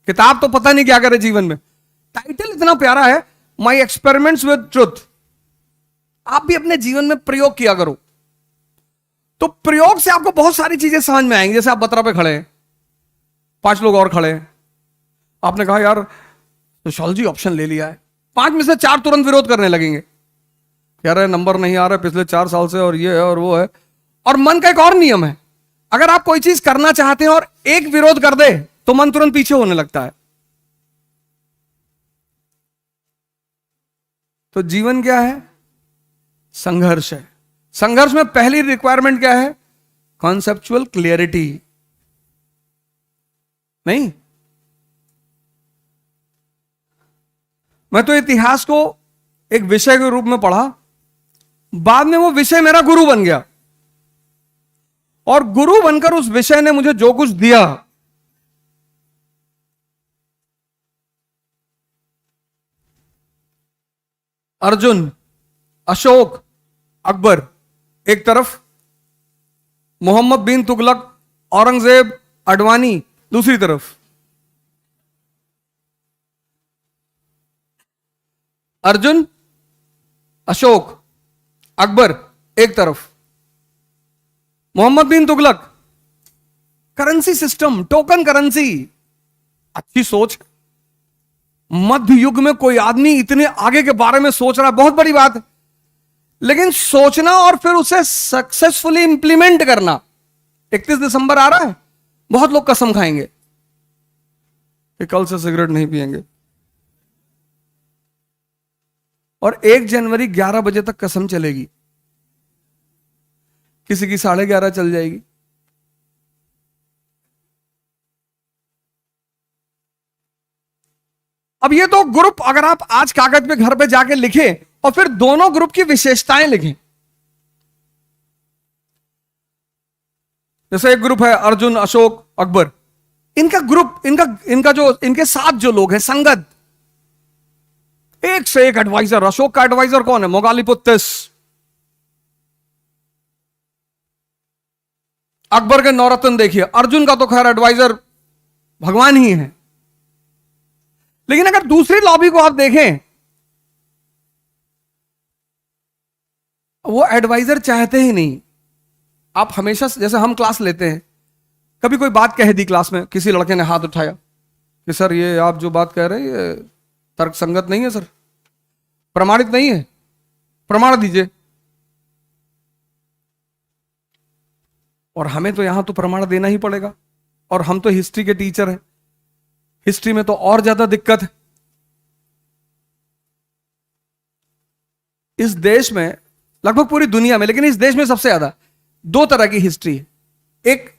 किताब तो पता नहीं क्या करे जीवन में, टाइटल इतना प्यारा है, माई एक्सपेरिमेंट्स विद ट्रुथ। आप भी अपने जीवन में प्रयोग किया करो, तो प्रयोग से आपको बहुत सारी चीजें समझ में आएंगी। जैसे आप बतरा पे खड़े हैं, 5 लोग और खड़े हैं, आपने कहा यार सोशियोलॉजी ऑप्शन ले लिया है, 5 में से 4 तुरंत विरोध करने लगेंगे, कह रहे नंबर नहीं आ रहा पिछले 4 साल से, और ये है और वो है। और मन का एक और नियम है, अगर आप कोई चीज करना चाहते हैं और एक विरोध कर दे तो मन तुरंत पीछे होने लगता है। तो जीवन क्या है? संघर्ष है। संघर्ष में पहली रिक्वायरमेंट क्या है? Conceptual clarity. नहीं, मैं तो इतिहास को एक विषय के रूप में पढ़ा, बाद में वो विषय मेरा गुरु बन गया, और गुरु बनकर उस विषय ने मुझे जो कुछ दिया, अर्जुन, अशोक, अकबर एक तरफ, मोहम्मद बिन तुगलक, औरंगजेब, अडवाणी दूसरी तरफ। अर्जुन, अशोक, अकबर एक तरफ, Mohammad bin Tughlaq, currency system, token currency, अच्छी सोच। मध्य युग में कोई आदमी इतने आगे के बारे में सोच रहा है, बहुत बड़ी बात है, लेकिन सोचना और फिर उसे सक्सेसफुली इंप्लीमेंट करना। 31 दिसंबर आ रहा है, बहुत लोग कसम खाएंगे कि कल से सिगरेट नहीं पिएंगे, और 1 जनवरी 11 बजे तक कसम चलेगी, किसी की 11:30 चल जाएगी। अब ये तो ग्रुप, अगर आप आज कागज पे घर पे जाके लिखें और फिर दोनों ग्रुप की विशेषताएं लिखें। जैसे एक ग्रुप है अर्जुन, अशोक, अकबर, इनका ग्रुप, इनका जो इनके साथ जो लोग हैं संगत, एक से एक एडवाइजर। अशोक का एडवाइजर कौन है? मोगालिपुत्तिस। अकबर के नौरत्न देखिए, अर्जुन का तो खैर एडवाइजर भगवान ही है। लेकिन अगर दूसरी लॉबी को आप देखें, वो एडवाइजर चाहते ही नहीं। आप हमेशा, जैसे हम क्लास लेते हैं, कभी कोई बात कह दी क्लास में, किसी लड़के ने हाथ उठाया कि सर ये आप जो बात कह रहे हैं ये तर्क संगत नहीं है सर, प्रमाणित नहीं है, प्रमाण दीजिए। और हमें तो यहां तो प्रमाण देना ही पड़ेगा, और हम तो हिस्ट्री के टीचर हैं, हिस्ट्री में तो और ज्यादा दिक्कत है। इस देश में, लगभग पूरी दुनिया में, लेकिन इस देश में सबसे ज्यादा 2 तरह की हिस्ट्री है। एक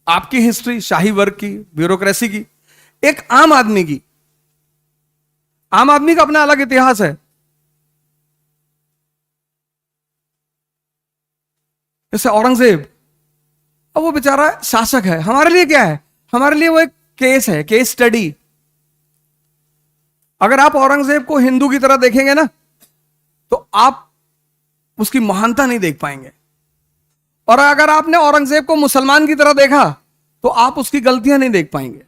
आपकी हिस्ट्री, शाही वर्ग की, ब्यूरोक्रेसी की, एक आम आदमी की। आम आदमी का अपना अलग इतिहास है। जैसे औरंगजेब, अब वो बेचारा शासक है, हमारे लिए क्या है? हमारे लिए वो एक केस है, केस स्टडी। अगर आप औरंगजेब को हिंदू की तरह देखेंगे ना, तो आप उसकी महानता नहीं देख पाएंगे, और अगर आपने औरंगजेब को मुसलमान की तरह देखा तो आप उसकी गलतियां नहीं देख पाएंगे।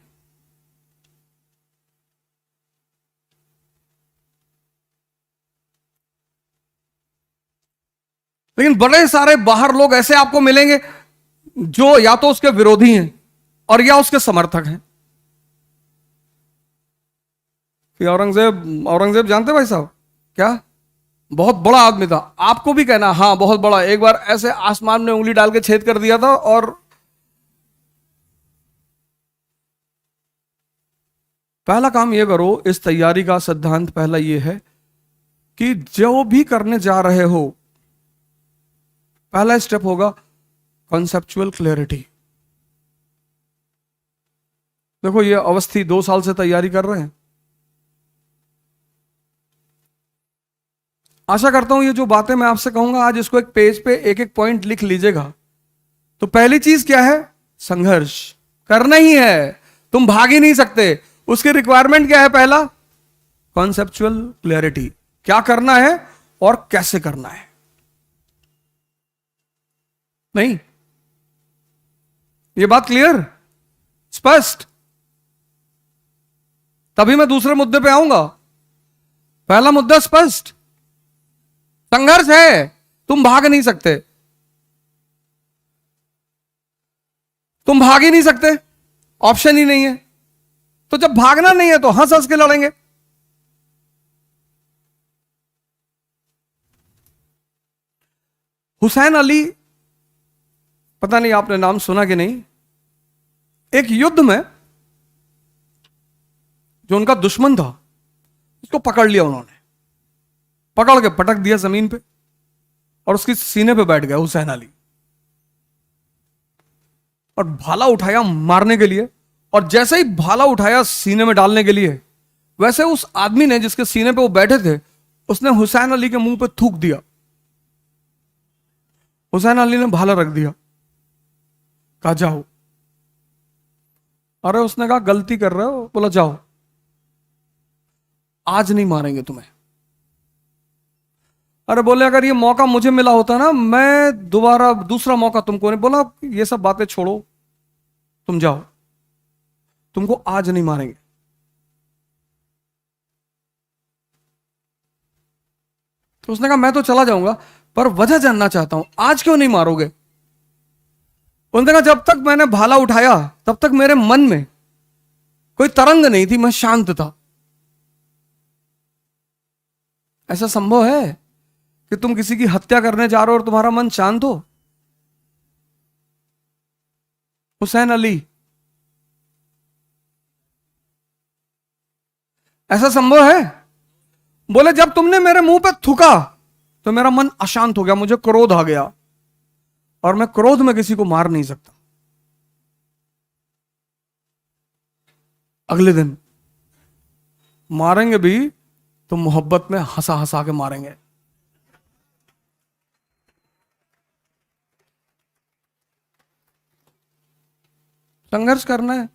लेकिन बड़े सारे बाहर लोग ऐसे आपको मिलेंगे जो या तो उसके विरोधी हैं और या उसके समर्थक हैं। कि औरंगजेब, औरंगजेब जानते भाई साहब क्या, बहुत बड़ा आदमी था। आपको भी कहना हाँ बहुत बड़ा, एक बार ऐसे आसमान में उंगली डाल के छेद कर दिया था। और पहला काम ये करो, इस तैयारी का सिद्धांत पहला ये है कि जो भी करने जा रहे हो, पहला स्टेप होगा कॉन्सेप्चुअल क्लैरिटी। देखो ये अवस्थी 2 साल से तैयारी कर रहे हैं। आशा करता हूं ये जो बातें मैं आपसे कहूंगा आज, इसको एक पेज पे एक एक पॉइंट लिख लीजिएगा। तो पहली चीज क्या है? संघर्ष करना ही है, तुम भाग ही नहीं सकते। उसकी रिक्वायरमेंट क्या है? पहला कॉन्सेप्चुअल क्लैरिटी, क्या करना है और कैसे करना है। नहीं, ये बात क्लियर, स्पष्ट? तभी मैं दूसरे मुद्दे पे आऊंगा। पहला मुद्दा स्पष्ट, संघर्ष है, तुम भाग नहीं सकते, तुम भाग ही नहीं सकते, ऑप्शन ही नहीं है। तो जब भागना नहीं है तो हंस हंस के लड़ेंगे। हुसैन अली, पता नहीं आपने नाम सुना कि नहीं, एक युद्ध में जो उनका दुश्मन था उसको पकड़ लिया उन्होंने, पकड़ के पटक दिया जमीन पे और उसकी सीने पे बैठ गया हुसैन अली, और भाला उठाया मारने के लिए। और जैसे ही भाला उठाया सीने में डालने के लिए, वैसे उस आदमी ने जिसके सीने पे वो बैठे थे, उसने हुसैन अली के मुंह पे थूक दिया। हुसैन अली ने भाला रख दिया, कहा जाओ। अरे उसने कहा गलती कर रहे हो, बोला जाओ, आज नहीं मारेंगे तुम्हें। अरे बोले अगर ये मौका मुझे मिला होता ना, मैं दोबारा दूसरा मौका तुमको नहीं। बोला ये सब बातें छोड़ो, तुम जाओ, तुमको आज नहीं मारेंगे। तो उसने कहा मैं तो चला जाऊंगा, पर वजह जानना चाहता हूं, आज क्यों नहीं मारोगे। उन्होंने कहा जब तक मैंने भाला उठाया तब तक मेरे मन में कोई तरंग नहीं थी, मैं शांत था। ऐसा संभव है कि तुम किसी की हत्या करने जा रहे हो और तुम्हारा मन शांत हो? हुसैन अली, ऐसा संभव है? बोले जब तुमने मेरे मुंह पे थूका तो मेरा मन अशांत हो गया, मुझे क्रोध आ गया, और मैं क्रोध में किसी को मार नहीं सकता। अगले दिन मारेंगे भी तो मोहब्बत में हंसा हंसा के मारेंगे। संघर्ष करना है।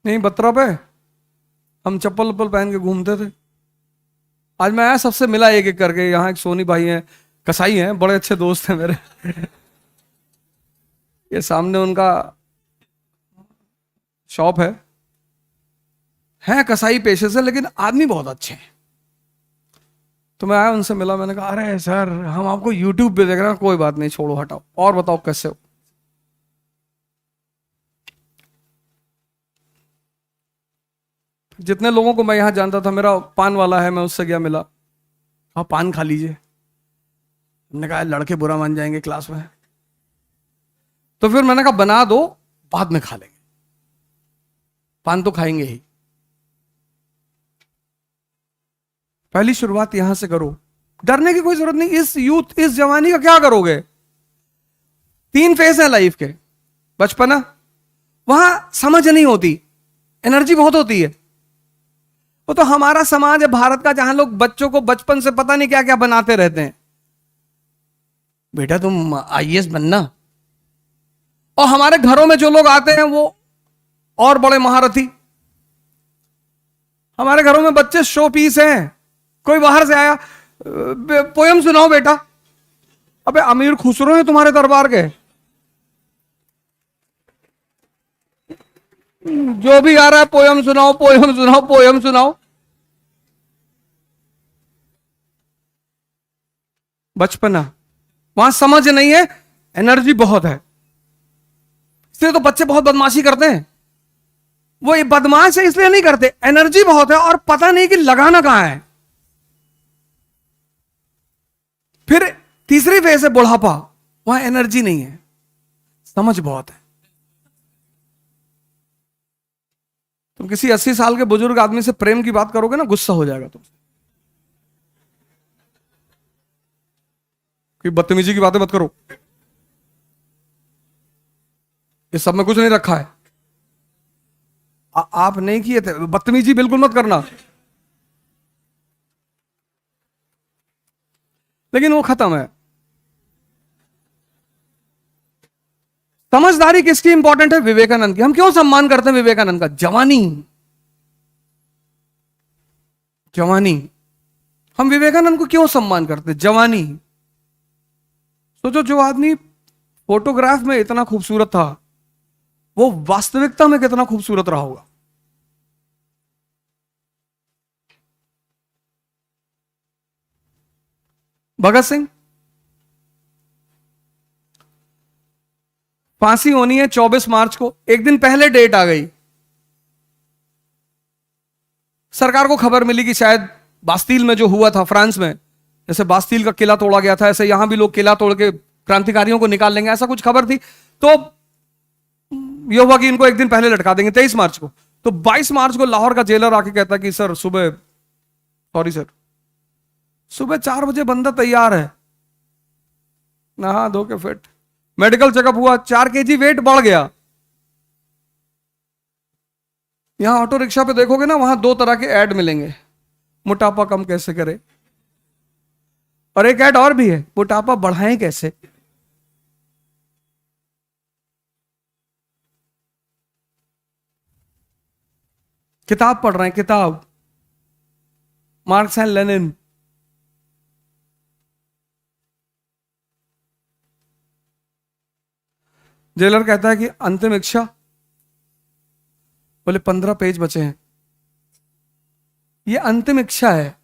नहीं बत्रा पे हम चप्पल उप्पल पहन के घूमते थे। आज मैं आया, सबसे मिला एक एक करके। यहाँ एक सोनी भाई हैं, कसाई हैं, बड़े अच्छे दोस्त हैं मेरे। ये सामने उनका शॉप है कसाई पेशे से, लेकिन आदमी बहुत अच्छे हैं। तो मैं आया, उनसे मिला, मैंने कहा अरे सर हम आपको यूट्यूब पे देख रहे हैं। कोई बात नहीं, छोड़ो हटाओ, और बताओ कैसे हो। जितने लोगों को मैं यहां जानता था, मेरा पान वाला है, मैं उससे गया मिला, हाँ पान खा लीजिए। हमने कहा लड़के बुरा मान जाएंगे क्लास में, तो फिर मैंने कहा बना दो, बाद में खा लेंगे, पान तो खाएंगे ही। पहली शुरुआत यहां से करो, डरने की कोई जरूरत नहीं। इस यूथ, इस जवानी का क्या करोगे? 3 फेज है लाइफ के। बचपना, वहां समझ नहीं होती, एनर्जी बहुत होती है। वो तो हमारा समाज है भारत का, जहां लोग बच्चों को बचपन से पता नहीं क्या क्या बनाते रहते हैं। बेटा तुम आईएएस बनना, और हमारे घरों में जो लोग आते हैं वो और बड़े महारथी। हमारे घरों में बच्चे शो पीस हैं। कोई बाहर से आया, पोयम सुनाओ बेटा। अबे अमीर खुसरो है तुम्हारे दरबार के, जो भी आ रहा है पोयम सुनाओ, पोयम सुनाओ, पोयम सुनाओ। बचपना, वहां समझ नहीं है, एनर्जी बहुत है, इसलिए तो बच्चे बहुत बदमाशी करते हैं। वो ये बदमाश है इसलिए नहीं करते, एनर्जी बहुत है और पता नहीं कि लगाना कहां है। फिर तीसरी फेज है बुढ़ापा, वहां एनर्जी नहीं है, समझ बहुत है। तुम किसी 80 साल के बुजुर्ग आदमी से प्रेम की बात करोगे ना, गुस्सा हो जाएगा तुमसे कि बदतमीजी की बातें मत करो, इस सब में कुछ नहीं रखा है। आप नहीं किए थे, बदतमीजी बिल्कुल मत करना। लेकिन वो खत्म है। समझदारी किसकी इंपॉर्टेंट है? विवेकानंद की। हम क्यों सम्मान करते हैं विवेकानंद का? जवानी, जवानी। हम विवेकानंद को क्यों सम्मान करते हैं? जवानी। सोचो, जो आदमी फोटोग्राफ में इतना खूबसूरत था, वो वास्तविकता में कितना खूबसूरत रहा होगा। भगत सिंह, फांसी होनी है 24 मार्च को, एक दिन पहले डेट आ गई। सरकार को खबर मिली कि शायद बास्तील में जो हुआ था फ्रांस में, जैसे बास्तील का किला तोड़ा गया था, ऐसे यहां भी लोग किला तोड़ के क्रांतिकारियों को निकाल लेंगे, ऐसा कुछ खबर थी। तो यह हुआ कि इनको एक दिन पहले लटका देंगे 23 मार्च को। तो 22 मार्च को लाहौर का जेलर आके कहता कि सर सुबह, सॉरी सर, सुबह 4 बजे बंदा तैयार है, नहा धो के फिट, मेडिकल चेकअप हुआ, 4 केजी वेट बढ़ गया। यहां ऑटो रिक्शा पे देखोगे ना, वहां 2 तरह के ऐड मिलेंगे, मोटापा कम कैसे करें, और एक ऐड और भी है, मोटापा बढ़ाएं कैसे। किताब पढ़ रहे हैं, किताब, मार्क्स एंड लेनिन। जेलर कहता है कि अंतिम इच्छा, बोले 15 पेज बचे हैं, ये अंतिम इच्छा है।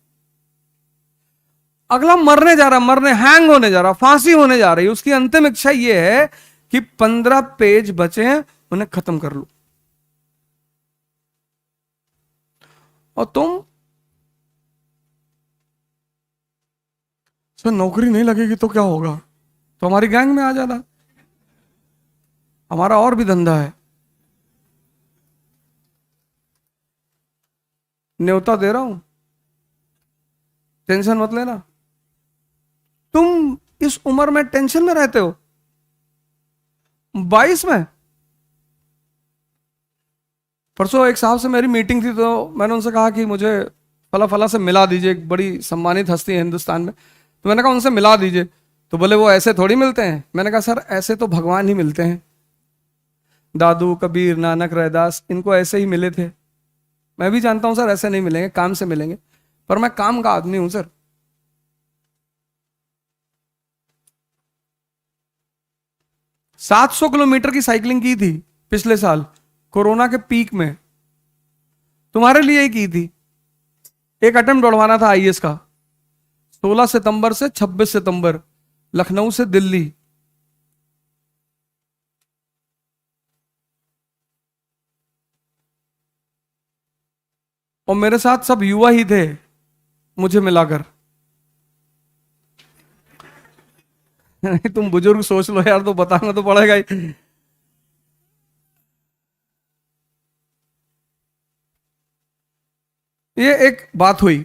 अगला मरने जा रहा, मरने, हैंग होने जा रहा, फांसी होने जा रही, उसकी अंतिम इच्छा ये है कि 15 पेज बचे हैं, उन्हें खत्म कर लो। और तुम, सर नौकरी नहीं लगेगी तो क्या होगा, तो हमारी गैंग में आ जाना, हमारा और भी धंधा है, न्योता दे रहा हूं, टेंशन मत लेना। तुम इस उम्र में टेंशन में रहते हो, 22 में। परसों एक साहब से मेरी मीटिंग थी, तो मैंने उनसे कहा कि मुझे फला फला से मिला दीजिए, एक बड़ी सम्मानित हस्ती है हिंदुस्तान में। तो मैंने कहा उनसे मिला दीजिए। तो बोले वो ऐसे थोड़ी मिलते हैं। मैंने कहा सर ऐसे तो भगवान ही मिलते हैं, दादू, कबीर, नानक, रैदास, इनको ऐसे ही मिले थे। मैं भी जानता हूं सर ऐसे नहीं मिलेंगे, काम से मिलेंगे, पर मैं काम का आदमी हूं सर। सात 700 किलोमीटर की साइकिलिंग की थी पिछले साल कोरोना के पीक में, तुम्हारे लिए ही की थी। एक अटेम्प्ट दौड़वाना था आईएएस का, 16 सितंबर से 26 सितंबर, लखनऊ से दिल्ली। और मेरे साथ सब युवा ही थे मुझे मिलाकर। तुम बुजुर्ग सोच लो यार, तो बताना तो पड़ेगा ही। ये एक बात हुई।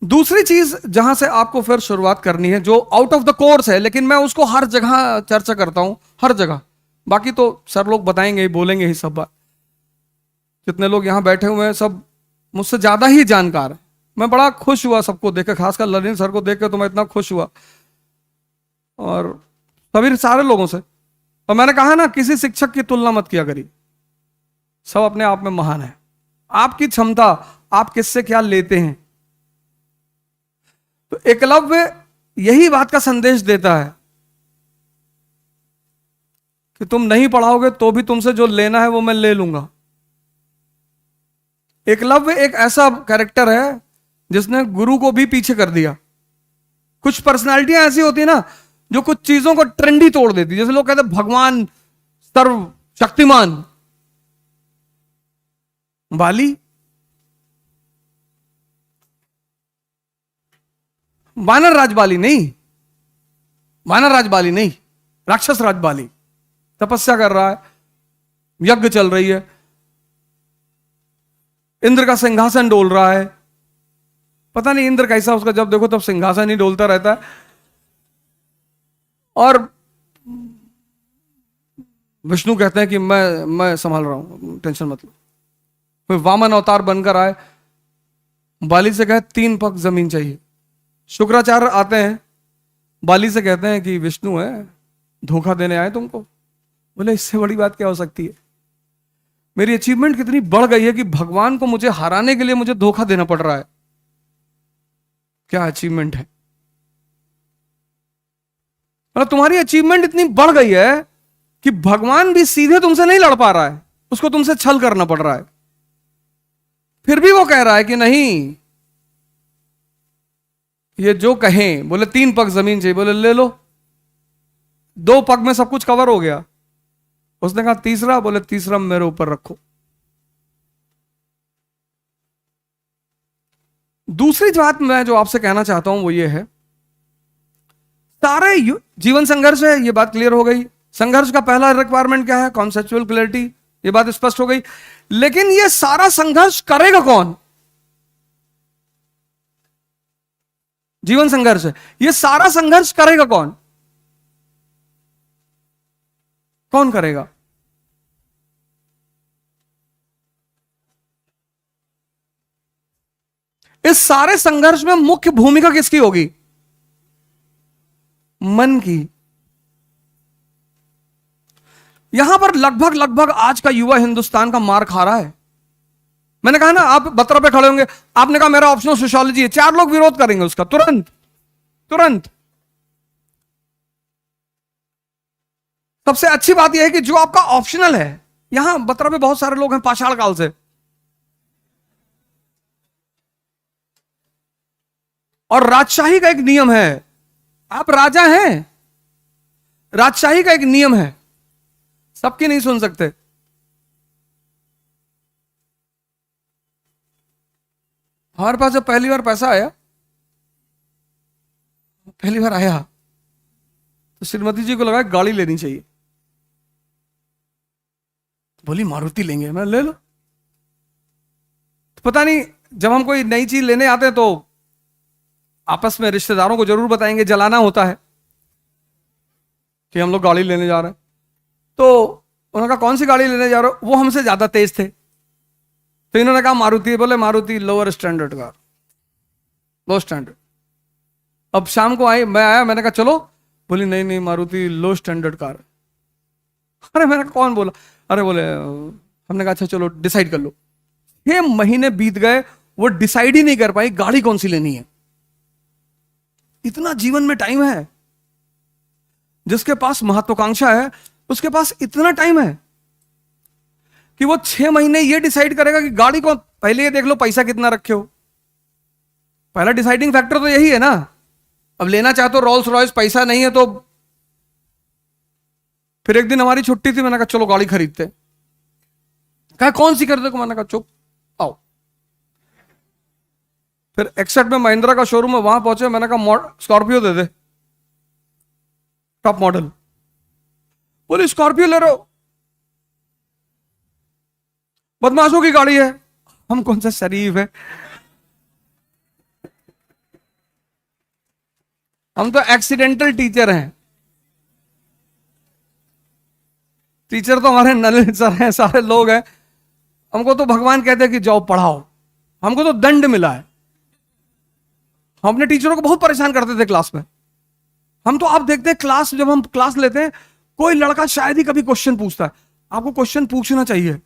दूसरी चीज जहां से आपको फिर शुरुआत करनी है, जो आउट ऑफ द कोर्स है, लेकिन मैं उसको हर जगह चर्चा करता हूं, हर जगह। बाकी तो सर लोग बताएंगे ही, बोलेंगे ही सब बात। जितने लोग यहां बैठे हुए हैं सब मुझसे ज्यादा ही जानकार है। मैं बड़ा खुश हुआ सबको देखकर, खासकर ललिन सर को देखकर तो मैं इतना खुश हुआ, और सभी सारे लोगों से। और मैंने कहा ना, किसी शिक्षक की तुलना मत किया करिए, सब अपने आप में महान है। आपकी क्षमता, आप किससे क्या लेते हैं। तो एकलव्य यही बात का संदेश देता है कि तुम नहीं पढ़ाओगे तो भी तुमसे जो लेना है वो मैं ले लूंगा। एकलव्य एक ऐसा कैरेक्टर है जिसने गुरु को भी पीछे कर दिया। कुछ पर्सनालिटियां ऐसी होती है ना, जो कुछ चीजों को ट्रेंडी तोड़ देती। जैसे लोग कहते हैं भगवान सर्व शक्तिमान, बाली, वानर राजबाली नहीं, वानर राजबाली नहीं, राक्षस राजबाली, तपस्या कर रहा है, यज्ञ चल रही है, इंद्र का सिंहासन डोल रहा है। पता नहीं इंद्र कैसा, उसका जब देखो तब सिंहासन ही डोलता रहता है। और विष्णु कहते हैं कि मैं संभाल रहा हूं, टेंशन मत लो। फिर वामन अवतार बनकर आए, बाली से कहे 3 पग जमीन चाहिए। शुक्राचार्य आते हैं, बाली से कहते हैं कि विष्णु है, धोखा देने आए तुमको। बोले इससे बड़ी बात क्या हो सकती है। मेरी अचीवमेंट कितनी बढ़ गई है कि भगवान को मुझे हराने के लिए मुझे धोखा देना पड़ रहा है। क्या अचीवमेंट है, मतलब तुम्हारी अचीवमेंट इतनी बढ़ गई है कि भगवान भी सीधे तुमसे नहीं लड़ पा रहा है, उसको तुमसे छल करना पड़ रहा है। फिर भी वो कह रहा है कि नहीं, ये जो कहें, बोले 3 पग जमीन चाहिए, बोले ले लो, 2 पग में सब कुछ कवर हो गया। उसने कहा तीसरा, बोले तीसरा मेरे ऊपर रखो। दूसरी बात मैं जो आपसे कहना चाहता हूं वो ये है, सारे जीवन संघर्ष है, ये बात क्लियर हो गई। संघर्ष का पहला रिक्वायरमेंट क्या है? कॉन्सेप्चुअल क्लैरिटी, ये बात स्पष्ट हो गई। लेकिन ये सारा संघर्ष करेगा कौन? जीवन संघर्ष है, ये सारा संघर्ष करेगा कौन? कौन करेगा? इस सारे संघर्ष में मुख्य भूमिका किसकी होगी? मन की। यहां पर लगभग लगभग आज का युवा हिंदुस्तान का मार खा रहा है। मैंने कहा ना, आप बत्रा पे खड़े होंगे, आपने कहा मेरा ऑप्शनल सोशियोलॉजी है, 4 लोग विरोध करेंगे उसका तुरंत तुरंत। सबसे अच्छी बात यह है कि जो आपका ऑप्शनल है, यहां बत्रा पे बहुत सारे लोग हैं पाषाण काल से, और राजशाही का एक नियम है, आप राजा हैं, राजशाही का एक नियम है, सबकी नहीं सुन सकते। हमारे पास जब पहली बार पैसा आया, पहली बार आया, तो श्रीमती जी को लगा गाड़ी लेनी चाहिए, बोली मारुति लेंगे, मैं ले लो। तो पता नहीं, जब हम कोई नई चीज लेने आते हैं तो आपस में रिश्तेदारों को जरूर बताएंगे, जलाना होता है कि हम लोग गाड़ी लेने जा रहे हैं। तो उन्होंने कहा कौन सी गाड़ी लेने जा रहे हो? वो हमसे ज्यादा तेज थे, तो इन्होंने कहा मारुति। बोले मारुति लोअर स्टैंडर्ड कार, लो स्टैंडर्ड। अब शाम को मैं आया, मैंने कहा चलो, बोली नहीं नहीं मारुति लो स्टैंडर्ड कार। अरे मैंने कहा कौन बोला? अरे बोले, हमने कहा अच्छा चलो डिसाइड कर लो। 6 महीने बीत गए, वो डिसाइड ही नहीं कर पाई गाड़ी कौन सी लेनी है। इतना जीवन में टाइम है, जिसके पास महत्वाकांक्षा है उसके पास इतना टाइम है कि वो 6 महीने ये डिसाइड करेगा कि गाड़ी को, पहले ये देख लो पैसा कितना रखे हो, पहला डिसाइडिंग फैक्टर तो यही है ना। अब लेना चाहते हो रोल्स रॉयस, पैसा नहीं है तो फिर एक दिन हमारी छुट्टी थी, मैंने कहा चलो गाड़ी खरीदते। कहा कौन सी खरीदो? मैंने कहा चुप आओ। फिर एक्सेट में महिंद्रा का शोरूम है, वहां पहुंचे, मैंने कहा स्कॉर्पियो दे दे, टॉप मॉडल। बोले स्कॉर्पियो ले रहे हो? बदमाशों की गाड़ी है। हम कौन सा शरीफ है, हम तो एक्सीडेंटल टीचर हैं। टीचर तो हमारे नलिन सर हैं, सारे लोग हैं। हमको तो भगवान कहते हैं कि जाओ पढ़ाओ, हमको तो दंड मिला है। हम अपने टीचरों को बहुत परेशान करते थे क्लास में। हम तो आप देखते हैं क्लास, जब हम क्लास लेते हैं, कोई लड़का शायद ही कभी क्वेश्चन पूछता है। आपको क्वेश्चन पूछना चाहिए,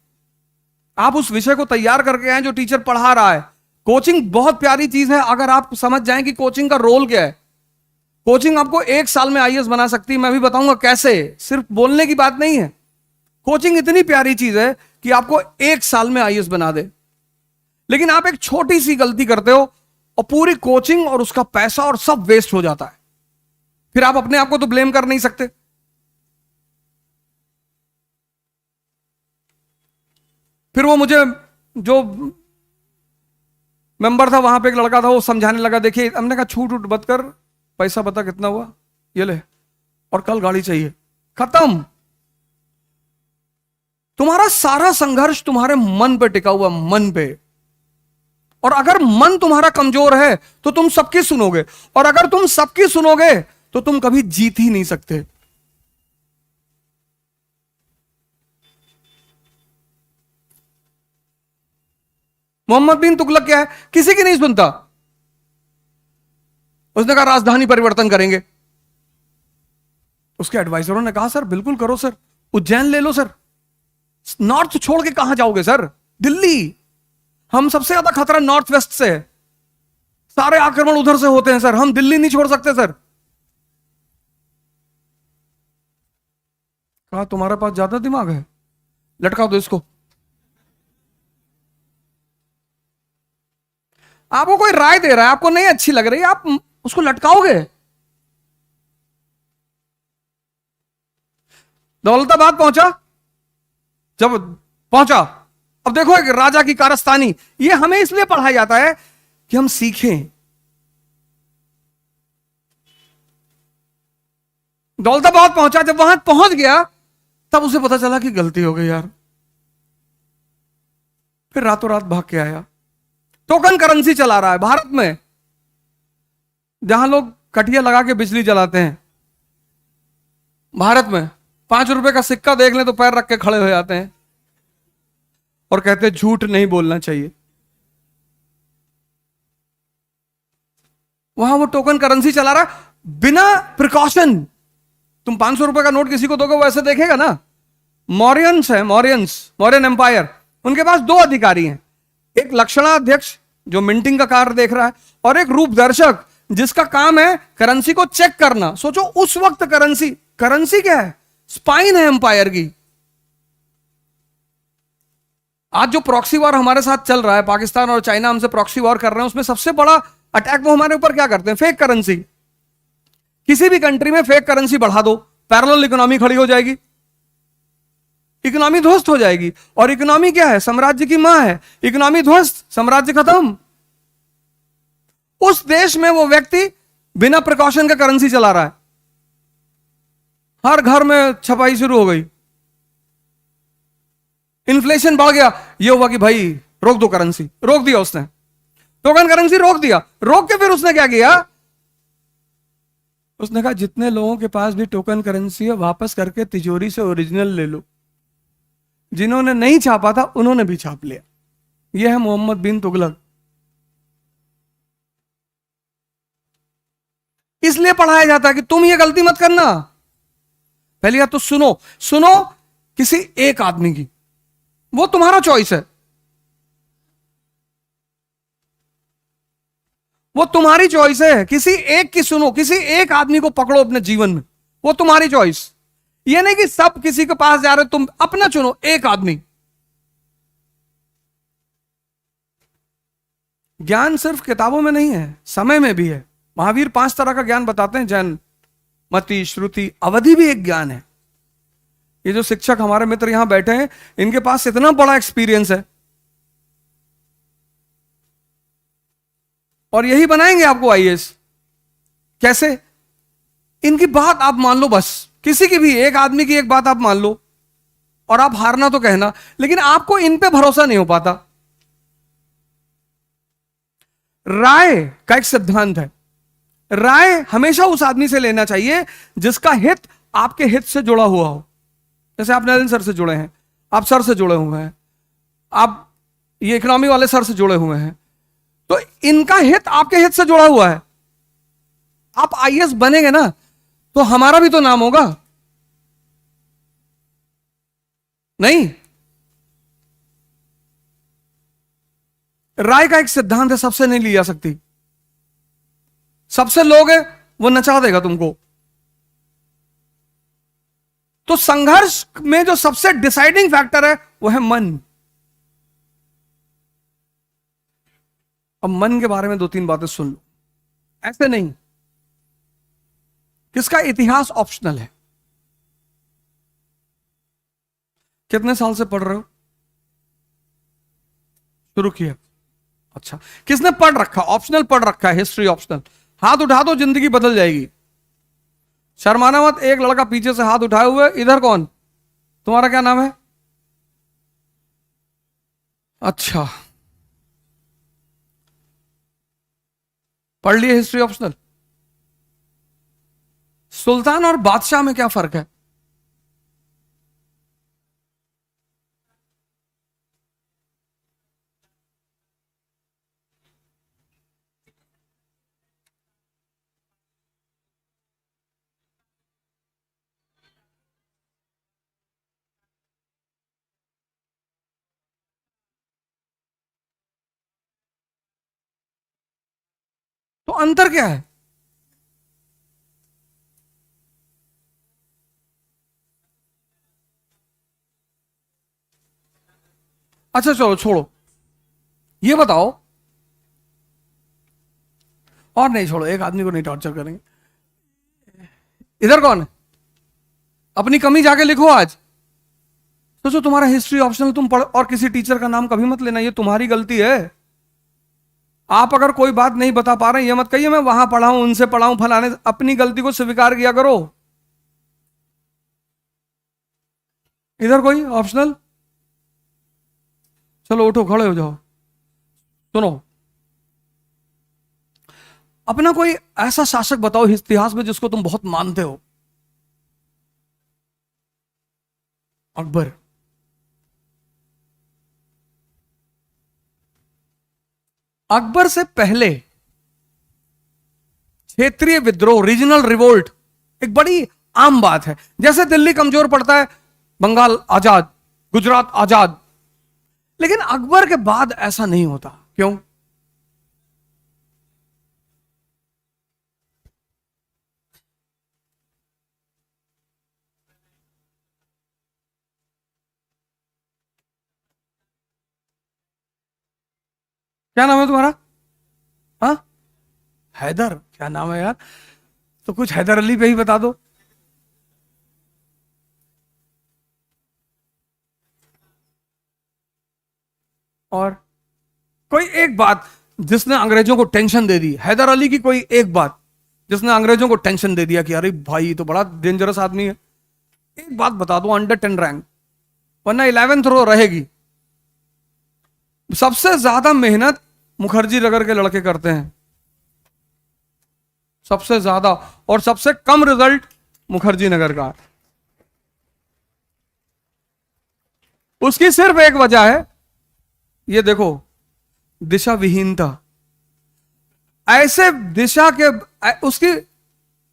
आप उस विषय को तैयार करके आए जो टीचर पढ़ा रहा है। कोचिंग बहुत प्यारी चीज है, अगर आप समझ जाएं कि कोचिंग का रोल क्या है। कोचिंग आपको 1 साल में आईएएस बना सकती है, मैं भी बताऊंगा कैसे, सिर्फ बोलने की बात नहीं है। कोचिंग इतनी प्यारी चीज है कि आपको 1 साल में आईएएस बना दे। लेकिन आप एक छोटी सी गलती करते हो और पूरी कोचिंग और उसका पैसा और सब वेस्ट हो जाता है। फिर आप अपने आप को तो ब्लेम कर नहीं सकते। फिर वो मुझे, जो मेंबर था वहां पे, एक लड़का था, वो समझाने लगा, देखिए, हमने कहा छूट उठ मत कर, पैसा बता कितना हुआ, ये ले, और कल गाड़ी चाहिए, खत्म। तुम्हारा सारा संघर्ष तुम्हारे मन पे टिका हुआ, मन पे। और अगर मन तुम्हारा कमजोर है तो तुम सबकी सुनोगे, और अगर तुम सबकी सुनोगे तो तुम कभी जीत ही नहीं सकते। मोहम्मद बिन तुगलक क्या है? किसी की नहीं सुनता। उसने कहा राजधानी परिवर्तन करेंगे। उसके एडवाइजरों ने कहा सर बिल्कुल करो सर, उज्जैन ले लो सर, नॉर्थ छोड़ के कहां जाओगे सर, दिल्ली। हम सबसे ज्यादा खतरा नॉर्थ वेस्ट से है, सारे आक्रमण उधर से होते हैं सर, हम दिल्ली नहीं छोड़ सकते सर। कहा तुम्हारे पास ज्यादा दिमाग है, लटका दो इसको। आपको कोई राय दे रहा है, आपको नहीं अच्छी लग रही, आप उसको लटकाओगे। दौलताबाद पहुंचा, जब पहुंचा, अब देखो एक राजा की कारस्तानी, ये हमें इसलिए पढ़ाया जाता है कि हम सीखें। दौलताबाद पहुंचा, जब वहां पहुंच गया तब उसे पता चला कि गलती हो गई यार, फिर रातों रात भाग के आया। टोकन करेंसी चला रहा है भारत में, जहां लोग कटिया लगा के बिजली जलाते हैं, भारत में 5 रुपए का सिक्का देख लें तो पैर रख के खड़े हो जाते हैं और कहते हैं झूठ नहीं बोलना चाहिए। वहां वो टोकन करेंसी चला रहा है बिना प्रिकॉशन। तुम 500 रुपए का नोट किसी को दोगे वो ऐसे देखेगा ना। मौर्यंस है, मौर्यन एम्पायर, उनके पास 2 अधिकारी हैं, एक लक्षणाध्यक्ष जो मिंटिंग का कार्य देख रहा है, और एक रूपदर्शक जिसका काम है करेंसी को चेक करना। सोचो उस वक्त करेंसी क्या है, स्पाइन है एम्पायर की। आज जो प्रॉक्सी वॉर हमारे साथ चल रहा है, पाकिस्तान और चाइना हमसे प्रॉक्सी वॉर कर रहे हैं, उसमें सबसे बड़ा अटैक वो हमारे ऊपर क्या करते हैं, फेक करेंसी। किसी भी कंट्री में फेक करेंसी बढ़ा दो, पैरेलल इकोनॉमी खड़ी हो जाएगी, इकोनॉमी ध्वस्त हो जाएगी। और इकोनॉमी क्या है, साम्राज्य की मां है। इकोनॉमी ध्वस्त, साम्राज्य खत्म। उस देश में वो व्यक्ति बिना प्रिकॉशन का करेंसी चला रहा है, हर घर में छपाई शुरू हो गई, इन्फ्लेशन बढ़ गया, ये हुआ कि भाई रोक दो करेंसी, रोक दिया उसने, टोकन करेंसी रोक दिया। रोक के फिर उसने क्या किया, उसने कहा जितने लोगों के पास भी टोकन करेंसी है वापस करके तिजोरी से ओरिजिनल ले लो। जिन्होंने नहीं छापा था उन्होंने भी छाप लिया। यह है मोहम्मद बिन तुगलक। इसलिए पढ़ाया जाता है कि तुम ये गलती मत करना। पहली बात तो सुनो किसी एक आदमी की, वो तुम्हारा चॉइस है, वो तुम्हारी चॉइस है। किसी एक की सुनो, किसी एक आदमी को पकड़ो अपने जीवन में, वो तुम्हारी चॉइस। ये नहीं कि सब किसी के पास जा रहे, तुम अपना चुनो एक आदमी। ज्ञान सिर्फ किताबों में नहीं है, समय में भी है। महावीर 5 तरह का ज्ञान बताते हैं, जैन, मति, श्रुति, अवधि भी एक ज्ञान है। ये जो शिक्षक हमारे मित्र यहां बैठे हैं, इनके पास इतना बड़ा एक्सपीरियंस है, और यही बनाएंगे आपको आईएएस। कैसे, इनकी बात आप मान लो, बस किसी की भी एक आदमी की एक बात आप मान लो, और आप हारना तो कहना, लेकिन आपको इन पे भरोसा नहीं हो पाता। राय का एक सिद्धांत है, राय हमेशा उस आदमी से लेना चाहिए जिसका हित आपके हित से जुड़ा हुआ हो। जैसे आप नरेंद्र सर से जुड़े हैं, आप सर से जुड़े हुए हैं, आप ये इकोनॉमी वाले सर से जुड़े हुए हैं, तो इनका हित आपके हित से जुड़ा हुआ है। आप आईएएस बनेंगे ना, तो हमारा भी तो नाम होगा, नहीं? राय का एक सिद्धांत है, सबसे नहीं ली जा सकती। सबसे लोगे वो नचा देगा तुमको। तो संघर्ष में जो सबसे डिसाइडिंग फैक्टर है वो है मन। अब मन के बारे में 2-3 बातें सुन लो, ऐसे नहीं। किसका इतिहास ऑप्शनल है? कितने साल से पढ़ रहे हो? शुरू किया, अच्छा। किसने पढ़ रखा, ऑप्शनल पढ़ रखा है, हिस्ट्री ऑप्शनल? हाथ उठा दो, जिंदगी बदल जाएगी। शर्माना मत। एक लड़का पीछे से हाथ उठाए हुए, इधर कौन? तुम्हारा क्या नाम है? अच्छा, पढ़ लिए हिस्ट्री ऑप्शनल। सुल्तान और बादशाह में क्या फर्क है? तो अंतर क्या है? अच्छा चलो छोड़ो, ये बताओ, और नहीं छोड़ो, एक आदमी को नहीं टॉर्चर करेंगे। इधर कौन है? अपनी कमी जाके लिखो आज। सोचो तुम्हारा हिस्ट्री ऑप्शनल तुम पढ़, और किसी टीचर का नाम कभी मत लेना, ये तुम्हारी गलती है। आप अगर कोई बात नहीं बता पा रहे हैं, ये मत कहिए मैं वहां पढ़ा हूं, उनसे पढ़ा हूं, फलाने। अपनी गलती को स्वीकार किया करो। इधर कोई ऑप्शनल? चलो उठो, खड़े हो जाओ। सुनो, अपना कोई ऐसा शासक बताओ इतिहास में जिसको तुम बहुत मानते हो। अकबर। अकबर से पहले क्षेत्रीय विद्रोह, रीजनल रिवोल्ट, एक बड़ी आम बात है। जैसे दिल्ली कमजोर पड़ता है, बंगाल आजाद, गुजरात आजाद। लेकिन अकबर के बाद ऐसा नहीं होता, क्यों? क्या नाम है तुम्हारा? हाँ, हैदर। क्या नाम है यार? तो कुछ हैदर अली पे ही बता दो। और कोई एक बात जिसने अंग्रेजों को टेंशन दे दी, हैदर अली की कोई एक बात जिसने अंग्रेजों को टेंशन दे दिया कि अरे भाई ये तो बड़ा डेंजरस आदमी है। एक बात बता दो, अंडर 10 रैंक, वरना 11th रो रहेगी। सबसे ज्यादा मेहनत मुखर्जी नगर के लड़के करते हैं, सबसे ज्यादा, और सबसे कम रिजल्ट मुखर्जी नगर का। उसकी सिर्फ एक वजह है, ये देखो, दिशा विहीनता। ऐसे दिशा के उसकी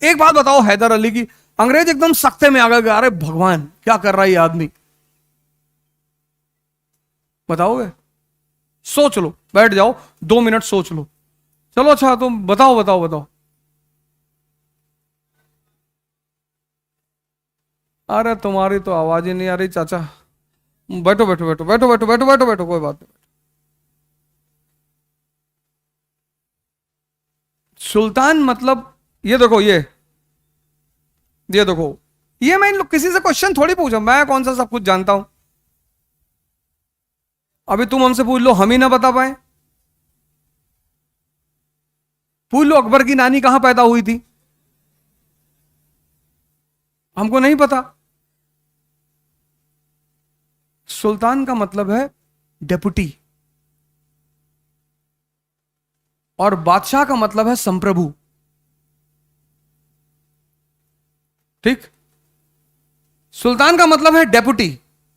एक बात बताओ, हैदर अली की, अंग्रेज एकदम सख्ते में आ गए, अरे भगवान क्या कर रहा है ये आदमी, बताओगे? सोच लो, बैठ जाओ, 2 मिनट सोच लो। चलो अच्छा, तुम बताओ बताओ बताओ। अरे तुम्हारी तो आवाज ही नहीं आ रही चाचा। बैठो बैठो बैठो बैठो बैठो बैठो बैठो बैठो, कोई बात नहीं। सुल्तान मतलब, ये देखो, ये देखो, ये मैं किसी से क्वेश्चन थोड़ी पूछा, मैं कौन सा सब कुछ जानता हूं। अभी तुम हमसे पूछ लो, हम ही ना बता पाए। पूछ लो अकबर की नानी कहां पैदा हुई थी, हमको नहीं पता। सुल्तान का मतलब है डेपुटी, और बादशाह का मतलब है संप्रभु। ठीक? सुल्तान का मतलब है डेपुटी,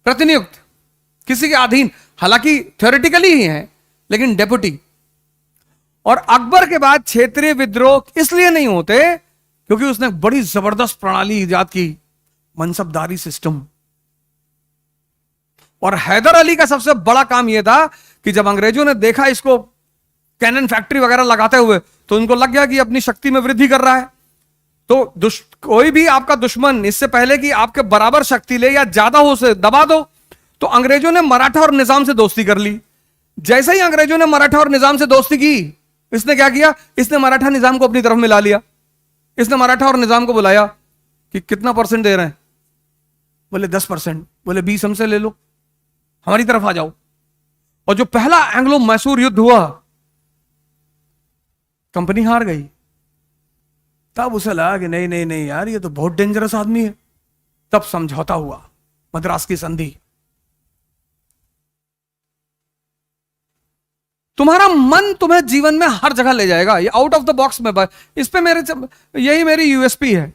प्रतिनियुक्त, किसी के अधीन, हालांकि थ्योरेटिकली ही है, लेकिन डेपुटी। और अकबर के बाद क्षेत्रीय विद्रोह इसलिए नहीं होते क्योंकि उसने बड़ी जबरदस्त प्रणाली इजाद की, मनसबदारी सिस्टम। और हैदर अली का सबसे बड़ा काम यह था कि जब अंग्रेजों ने देखा इसको कैनन फैक्ट्री वगैरह लगाते हुए, तो उनको लग गया कि अपनी शक्ति में वृद्धि कर रहा है। तो कोई भी आपका दुश्मन इससे पहले कि आपके बराबर शक्ति ले या ज्यादा हो उसे दबा दो, तो अंग्रेजों ने मराठा और निजाम से दोस्ती कर ली। जैसे ही अंग्रेजों ने मराठा और निजाम से दोस्ती की, इसने क्या किया, इसने मराठा निजाम को अपनी तरफ मिला लिया। इसने मराठा और निजाम को बुलाया कि कितना परसेंट दे रहे हैं, बोले 10%, बोले 20 हमसे ले लो, हमारी तरफ आ जाओ। और जो पहला एंग्लो मैसूर युद्ध हुआ, कंपनी हार गई। तब उसे लगा कि नहीं नहीं नहीं यार, ये तो बहुत डेंजरस आदमी है। तब समझौता हुआ, मद्रास की संधि। तुम्हारा मन तुम्हें जीवन में हर जगह ले जाएगा, ये आउट ऑफ द बॉक्स में। इस पे यही मेरी यूएसपी है।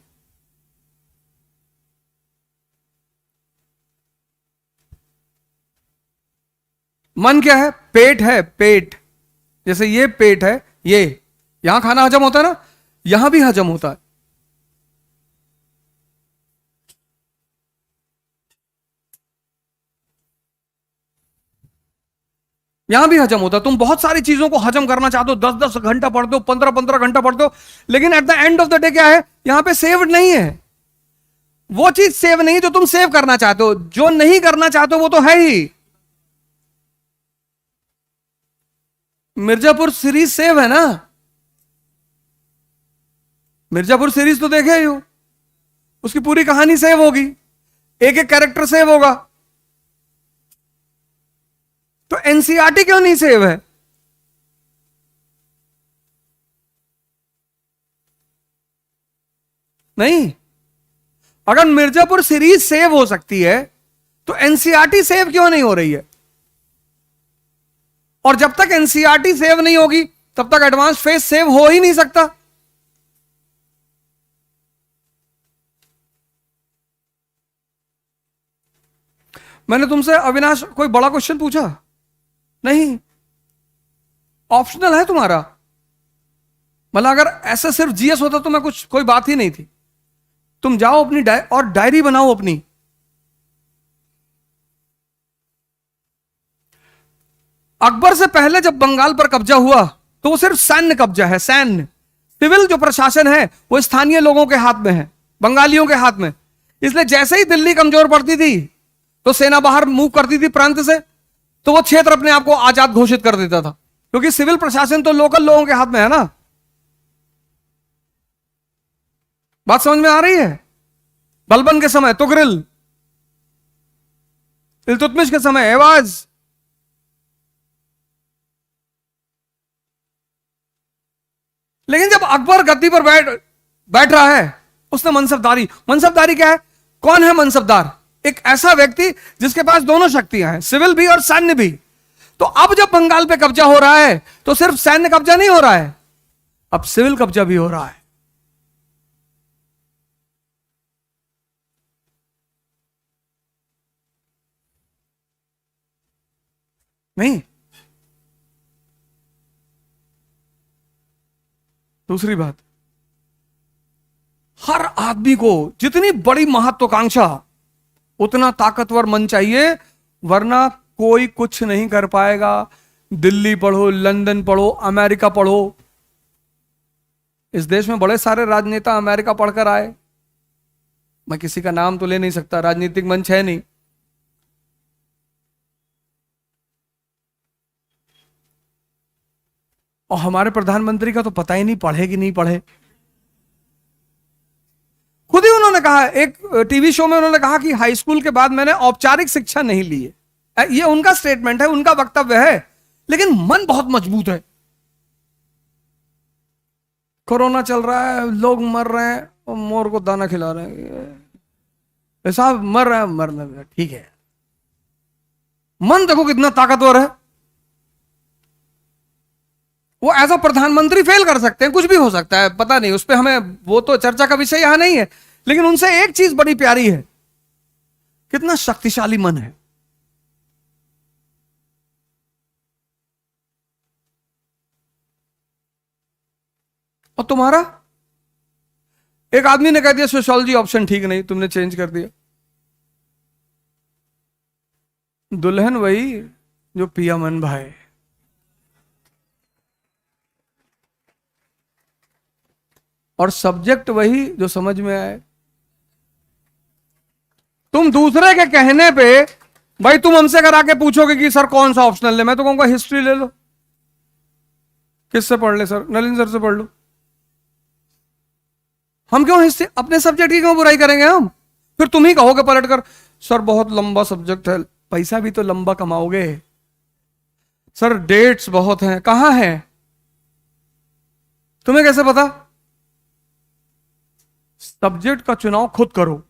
मन क्या है? पेट है, पेट। जैसे ये पेट है, ये यहां खाना हजम होता है ना, यहां भी हजम होता है। यहां भी हजम होता है। तुम बहुत सारी चीजों को हजम करना चाहते हो, 10-10 घंटा पढ़ते हो, 15-15 घंटा पढ़ते हो, लेकिन at the end of the day क्या है, यहां पे सेव्ड नहीं है। वो चीज सेव नहीं जो तुम सेव करना चाहते हो, जो नहीं करना चाहते हो वो तो है ही। मिर्जापुर सीरीज सेव है ना? मिर्जापुर सीरीज तो देखे ही हो, उसकी पूरी कहानी सेव होगी, एक एक कैरेक्टर सेव होगा। तो एनसीईआरटी क्यों नहीं सेव है? नहीं, अगर मिर्जापुर सीरीज सेव हो सकती है तो एनसीईआरटी सेव क्यों नहीं हो रही है? और जब तक एनसीईआरटी सेव नहीं होगी तब तक एडवांस फेज सेव हो ही नहीं सकता। मैंने तुमसे अविनाश कोई बड़ा क्वेश्चन पूछा नहीं, ऑप्शनल है तुम्हारा। मतलब अगर ऐसा सिर्फ जीएस होता तो मैं कुछ कोई बात ही नहीं थी। तुम जाओ अपनी और डायरी बनाओ अपनी। अकबर से पहले जब बंगाल पर कब्जा हुआ तो वो सिर्फ सैन्य कब्जा है, सैन्य। सिविल जो प्रशासन है वो स्थानीय लोगों के हाथ में है, बंगालियों के हाथ में। इसलिए जैसे ही दिल्ली कमजोर पड़ती थी तो सेना बाहर मूव करती थी प्रांत से, तो वो क्षेत्र अपने आप को आजाद घोषित कर देता था, क्योंकि सिविल प्रशासन तो लोकल लोगों के हाथ में है ना। बात समझ में आ रही है? बलबन के समय तुगरिल, इल्तुतमिश के समय एवाज, लेकिन जब अकबर गद्दी पर बैठ रहा है उसने मनसबदारी। मनसबदारी क्या है? कौन है मनसबदार? एक ऐसा व्यक्ति जिसके पास दोनों शक्तियां हैं, सिविल भी और सैन्य भी। तो अब जब बंगाल पे कब्जा हो रहा है तो सिर्फ सैन्य कब्जा नहीं हो रहा है, अब सिविल कब्जा भी हो रहा है। नहीं, दूसरी बात, हर आदमी को जितनी बड़ी महत्वाकांक्षा उतना ताकतवर मन चाहिए, वरना कोई कुछ नहीं कर पाएगा। दिल्ली पढ़ो, लंदन पढ़ो, अमेरिका पढ़ो। इस देश में बड़े सारे राजनेता अमेरिका पढ़कर आए। मैं किसी का नाम तो ले नहीं सकता, राजनीतिक मंच है नहीं। और हमारे प्रधानमंत्री का तो पता ही नहीं पढ़े कि नहीं पढ़े। खुद ही उन्होंने कहा, एक टीवी शो में उन्होंने कहा कि हाई स्कूल के बाद मैंने औपचारिक शिक्षा नहीं ली है। ये उनका स्टेटमेंट है, उनका वक्तव्य है, लेकिन मन बहुत मजबूत है। कोरोना चल रहा है, लोग मर रहे हैं और मोर को दाना खिला रहे हैं। साहब मर रहा है, मरना ठीक है। मन देखो कितना ताकतवर है। वो एज अ प्रधानमंत्री फेल कर सकते हैं, कुछ भी हो सकता है, पता नहीं, उस पर हमें, वो तो चर्चा का विषय यहां नहीं है। लेकिन उनसे एक चीज बड़ी प्यारी है, कितना शक्तिशाली मन है। और तुम्हारा? एक आदमी ने कह दिया सोशियोलॉजी ऑप्शन ठीक नहीं, तुमने चेंज कर दिया। दुल्हन वही जो पिया मन भाई, और सब्जेक्ट वही जो समझ में आए। तुम दूसरे के कहने पे, भाई तुम हमसे अगर आके पूछोगे कि सर कौन सा ऑप्शनल ले, मैं तो कहूंगा हिस्ट्री ले लो। किससे पढ़ ले सर? नलिन सर से पढ़ लो। हम क्यों हिस्ट्री, अपने सब्जेक्ट की क्यों बुराई करेंगे हम? फिर तुम ही कहोगे पलट कर, सर बहुत लंबा सब्जेक्ट है। पैसा भी तो लंबा कमाओगे। सर डेट्स बहुत हैं, कहां हैं? तुम्हें कैसे पता? सब्जेक्ट का चुनाव खुद करो।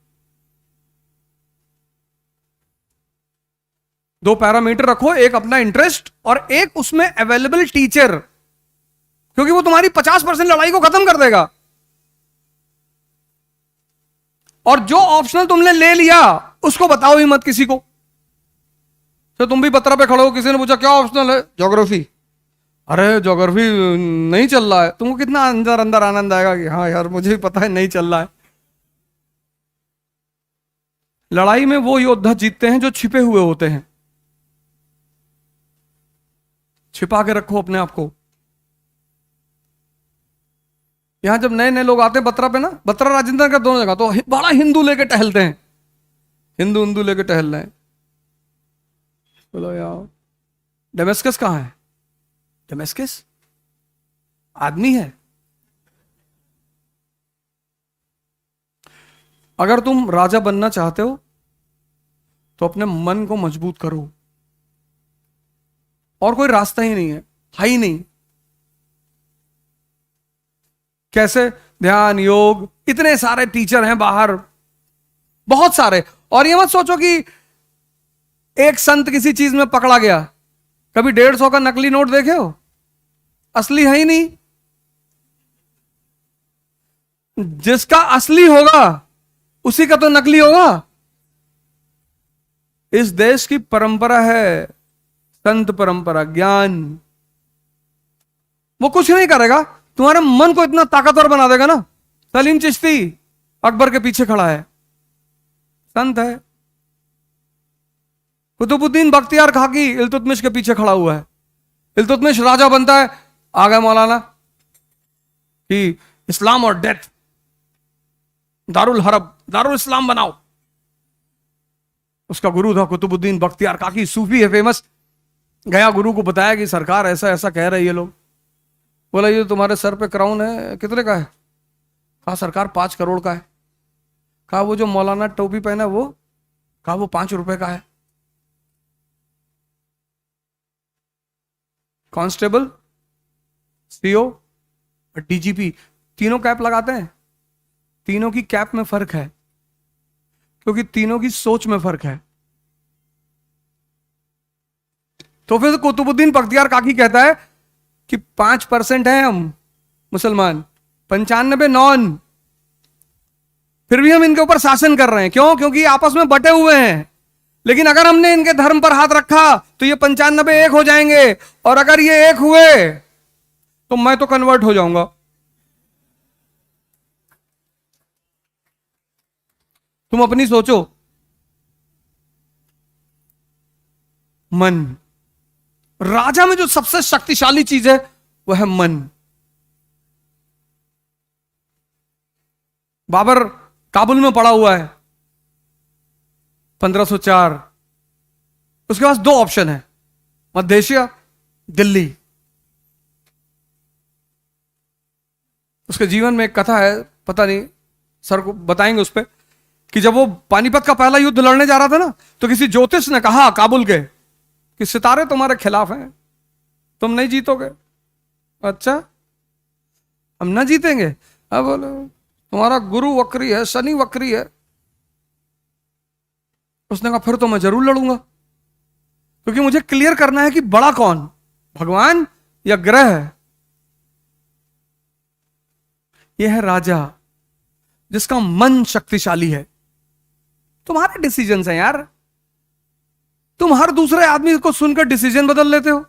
2 पैरामीटर रखो, एक अपना इंटरेस्ट और एक उसमें अवेलेबल टीचर, क्योंकि वो तुम्हारी 50% लड़ाई को खत्म कर देगा। और जो ऑप्शनल तुमने ले लिया उसको बताओ ही मत किसी को। तो तुम भी पत्रा पे खड़े हो, किसी ने पूछा क्या ऑप्शनल है? ज्योग्राफी। अरे ज्योग्राफी नहीं चल रहा है। तुमको कितना अंदर अंदर आनंद आएगा कि हाँ यार मुझे भी पता है नहीं चल रहा है। लड़ाई में वो योद्धा जीतते हैं जो छिपे हुए होते हैं। छिपा के रखो अपने आप को। यहां जब नए नए लोग आते हैं बत्रा पे ना, बत्रा राजेंद्र का दोनों जगह, तो बड़ा हिंदू लेके टहलते हैं, हिंदू हिंदू लेके टहल रहे हैं। बोलो यार डेमेस्कस कहां है? दमिश्किस आदमी है। अगर तुम राजा बनना चाहते हो तो अपने मन को मजबूत करो, और कोई रास्ता ही नहीं है ही नहीं। कैसे? ध्यान, योग, इतने सारे टीचर हैं बाहर, बहुत सारे। और ये मत सोचो कि एक संत किसी चीज में पकड़ा गया। कभी 150 का नकली नोट देखे हो? असली है ही नहीं। जिसका असली होगा उसी का तो नकली होगा। इस देश की परंपरा है संत परंपरा, ज्ञान। वो कुछ नहीं करेगा, तुम्हारे मन को इतना ताकतवर बना देगा ना। सलीम चिश्ती अकबर के पीछे खड़ा है, संत है। कुतुबुद्दीन बख्तियार खाकी इल्तुतमिश के पीछे खड़ा हुआ है। इल्तुतमिश राजा बनता है, आ गया मौलाना कि इस्लाम और डेथ, दारुल हरब, दारुल इस्लाम बनाओ। उसका गुरु था कुतुबुद्दीन बख्तियार खाकी, सूफी है, फेमस। गया, गुरु को बताया कि सरकार ऐसा ऐसा कह रहे ये लोग। बोला ये तुम्हारे सर पे क्राउन है, कितने का है? कहा सरकार 5 करोड़ का है। कहा वो जो मौलाना टोपी पहना है वो? कहा वो 5 रुपए का है। कांस्टेबल, सीओ और डीजीपी तीनों कैप लगाते हैं। तीनों की कैप में फर्क है, क्योंकि तीनों की सोच में फर्क है। तो फिर कुतुबुद्दीन बख्तियार काकी कहता है कि 5% है हम मुसलमान, 95 नॉन। फिर भी हम इनके ऊपर शासन कर रहे हैं। क्यों? क्योंकि आपस में बटे हुए हैं। लेकिन अगर हमने इनके धर्म पर हाथ रखा तो ये 95 एक हो जाएंगे, और अगर ये एक हुए तो मैं तो कन्वर्ट हो जाऊंगा। तुम अपनी सोचो। मन, राजा में जो सबसे शक्तिशाली चीज है वह है मन। बाबर काबुल में पड़ा हुआ है 1504। उसके पास 2 ऑप्शन है, मध्य एशिया, दिल्ली। उसके जीवन में एक कथा है, पता नहीं सर को बताएंगे उस पर, कि जब वो पानीपत का पहला युद्ध लड़ने जा रहा था ना, तो किसी ज्योतिष ने कहा काबुल के कि सितारे तुम्हारे खिलाफ हैं, तुम नहीं जीतोगे। अच्छा, हम ना जीतेंगे? अब बोलो तुम्हारा गुरु वक्री है, शनि वक्री है। उसने कहा फिर तो मैं जरूर लड़ूंगा, क्योंकि मुझे क्लियर करना है कि बड़ा कौन, भगवान या ग्रह। यह है राजा जिसका मन शक्तिशाली है। तुम्हारे डिसीजन हैं यार। तुम हर दूसरे आदमी को सुनकर डिसीजन बदल लेते हो।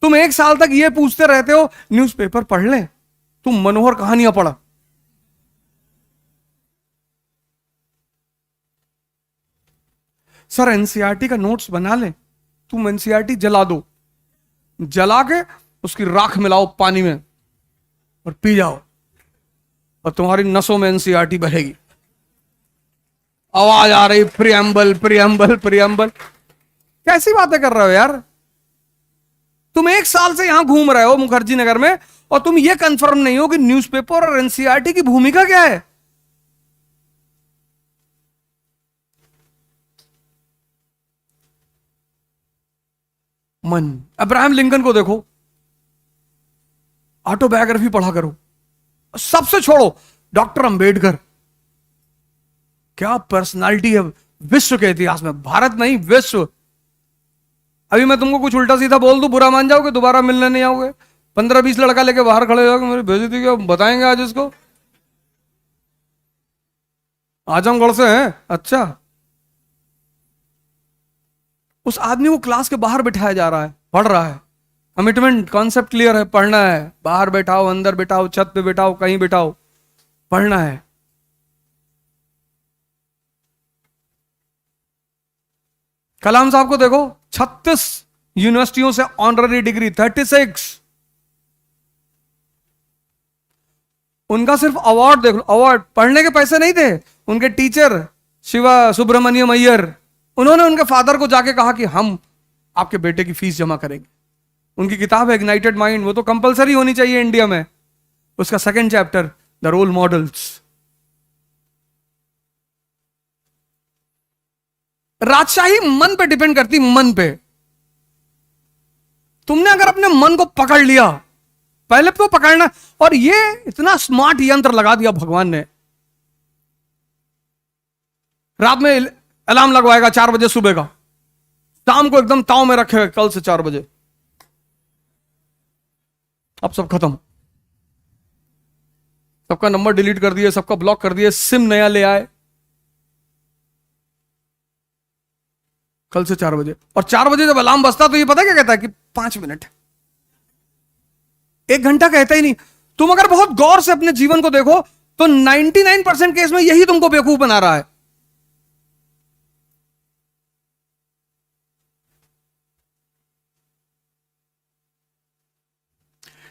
तुम 1 साल तक ये पूछते रहते हो न्यूज़पेपर पढ़ ले, तुम मनोहर कहानियां पढ़ा। सर एनसीईआरटी का नोट्स बना ले, तुम एनसीईआरटी जला दो, जला के उसकी राख मिलाओ पानी में और पी जाओ, और तुम्हारी नसों में एनसीईआरटी बहेगी। आवाज आ रही प्रियम्बल प्रियम्बल प्रियम्बल। कैसी बातें कर रहे हो यार? तुम 1 साल से यहां घूम रहे हो मुखर्जी नगर में, और तुम ये कंफर्म नहीं हो कि न्यूज़पेपर और एनसीईआरटी की भूमिका क्या है। मन। अब्राहम लिंकन को देखो, ऑटोबायोग्राफी पढ़ा करो। सबसे छोड़ो, डॉक्टर अंबेडकर, क्या पर्सनालिटी है विश्व के इतिहास में, भारत नहीं विश्व। अभी मैं तुमको कुछ उल्टा सीधा बोल दूं, बुरा मान जाओगे, दोबारा मिलने नहीं आओगे। 15-20 लड़का लेके बाहर खड़े हो, मेरी बेइज्जती क्या बताएंगे आज इसको। आजमगढ़ से हैं? अच्छा। उस आदमी को क्लास के बाहर बिठाया जा रहा है, पढ़ रहा है। कमिटमेंट, कॉन्सेप्ट क्लियर है, पढ़ना है। बाहर बैठाओ, अंदर बैठाओ, छत पे बैठाओ, कहीं बैठाओ, पढ़ना है। कलाम साहब को देखो, 36 यूनिवर्सिटियों से ऑनररी डिग्री, 36। उनका सिर्फ अवार्ड देख लो, अवार्ड। पढ़ने के पैसे नहीं थे। उनके टीचर शिवा सुब्रमण्यम अय्यर, उन्होंने उनके फादर को जाके कहा कि हम आपके बेटे की फीस जमा करेंगे। उनकी किताब है इग्नाइटेड माइंड, वो तो कंपलसरी होनी चाहिए इंडिया में। उसका second chapter the role models. राजशाही मन पे डिपेंड करती, मन पे। तुमने अगर अपने मन को पकड़ लिया, पहले तो पकड़ना, और ये इतना स्मार्ट यंत्र लगा दिया भगवान ने। रात में अलार्म लगवाएगा 4 बजे सुबह का, शाम को एकदम ताव में रखेगा कल से 4 बजे, अब सब खत्म, सबका नंबर डिलीट कर दिए, सबका ब्लॉक कर दिए, सिम नया ले आए, कल से 4 बजे। और 4 बजे जब अलार्म बजता तो ये पता क्या कहता है कि 5 मिनट, 1 घंटा कहता ही नहीं। तुम अगर बहुत गौर से अपने जीवन को देखो तो 99% केस में यही तुमको बेवकूफ बना रहा है।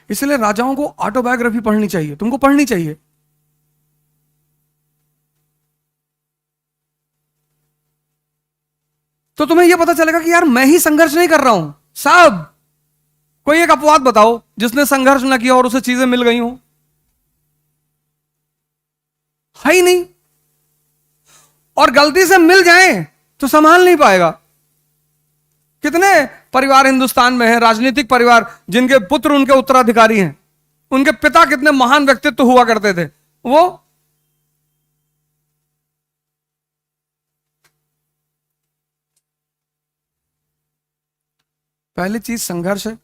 इसलिए राजाओं को ऑटोबायोग्राफी पढ़नी चाहिए, तुमको पढ़नी चाहिए। तो तुम्हें यह पता चलेगा कि यार मैं ही संघर्ष नहीं कर रहा हूं साहब। कोई एक अपवाद बताओ जिसने संघर्ष ना किया और उसे चीजें मिल गई हो, है ही नहीं। और गलती से मिल जाए तो संभाल नहीं पाएगा। कितने परिवार हिंदुस्तान में है, राजनीतिक परिवार, जिनके पुत्र उनके उत्तराधिकारी हैं, उनके पिता कितने महान व्यक्तित्व हुआ करते थे, वो पहली चीज संघर्ष है।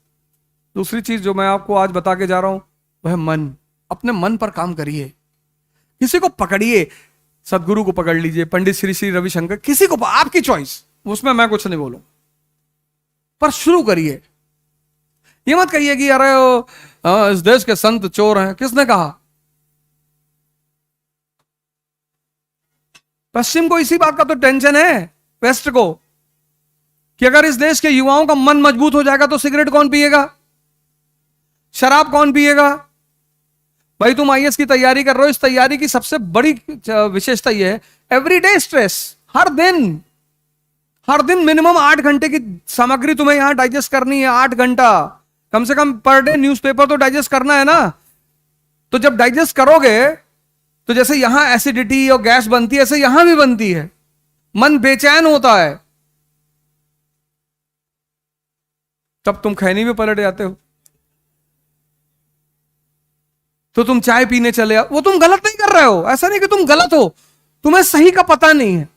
दूसरी चीज जो मैं आपको आज बता के जा रहा हूं वह मन। अपने मन पर काम करिए, किसी को पकड़िए, सदगुरु को पकड़ लीजिए, पंडित श्री श्री रविशंकर, किसी को, आपकी चॉइस, उसमें मैं कुछ नहीं बोलूं, पर शुरू करिए। ये मत कहिए कि अरे इस देश के संत चोर हैं, किसने कहा? पश्चिम को इसी बात का तो टेंशन है, वेस्ट को, कि अगर इस देश के युवाओं का मन मजबूत हो जाएगा तो सिगरेट कौन पिएगा, शराब कौन पिएगा? भाई तुम आईएएस की तैयारी कर रहे हो, इस तैयारी की सबसे बड़ी विशेषता यह है, एवरीडे स्ट्रेस, हर दिन मिनिमम 8 घंटे की सामग्री तुम्हें यहां डाइजेस्ट करनी है। 8 घंटा कम से कम पर डे न्यूज़पेपर तो डाइजेस्ट करना है ना। तो जब डाइजेस्ट करोगे तो जैसे यहां एसिडिटी और गैस बनती है, ऐसे यहां भी बनती है, मन बेचैन होता है, तब तुम खैनी में पलट जाते हो। तो तुम चाय पीने चले आओ, वो तुम गलत नहीं कर रहे हो, ऐसा नहीं कि तुम गलत हो, तुम्हें सही का पता नहीं है।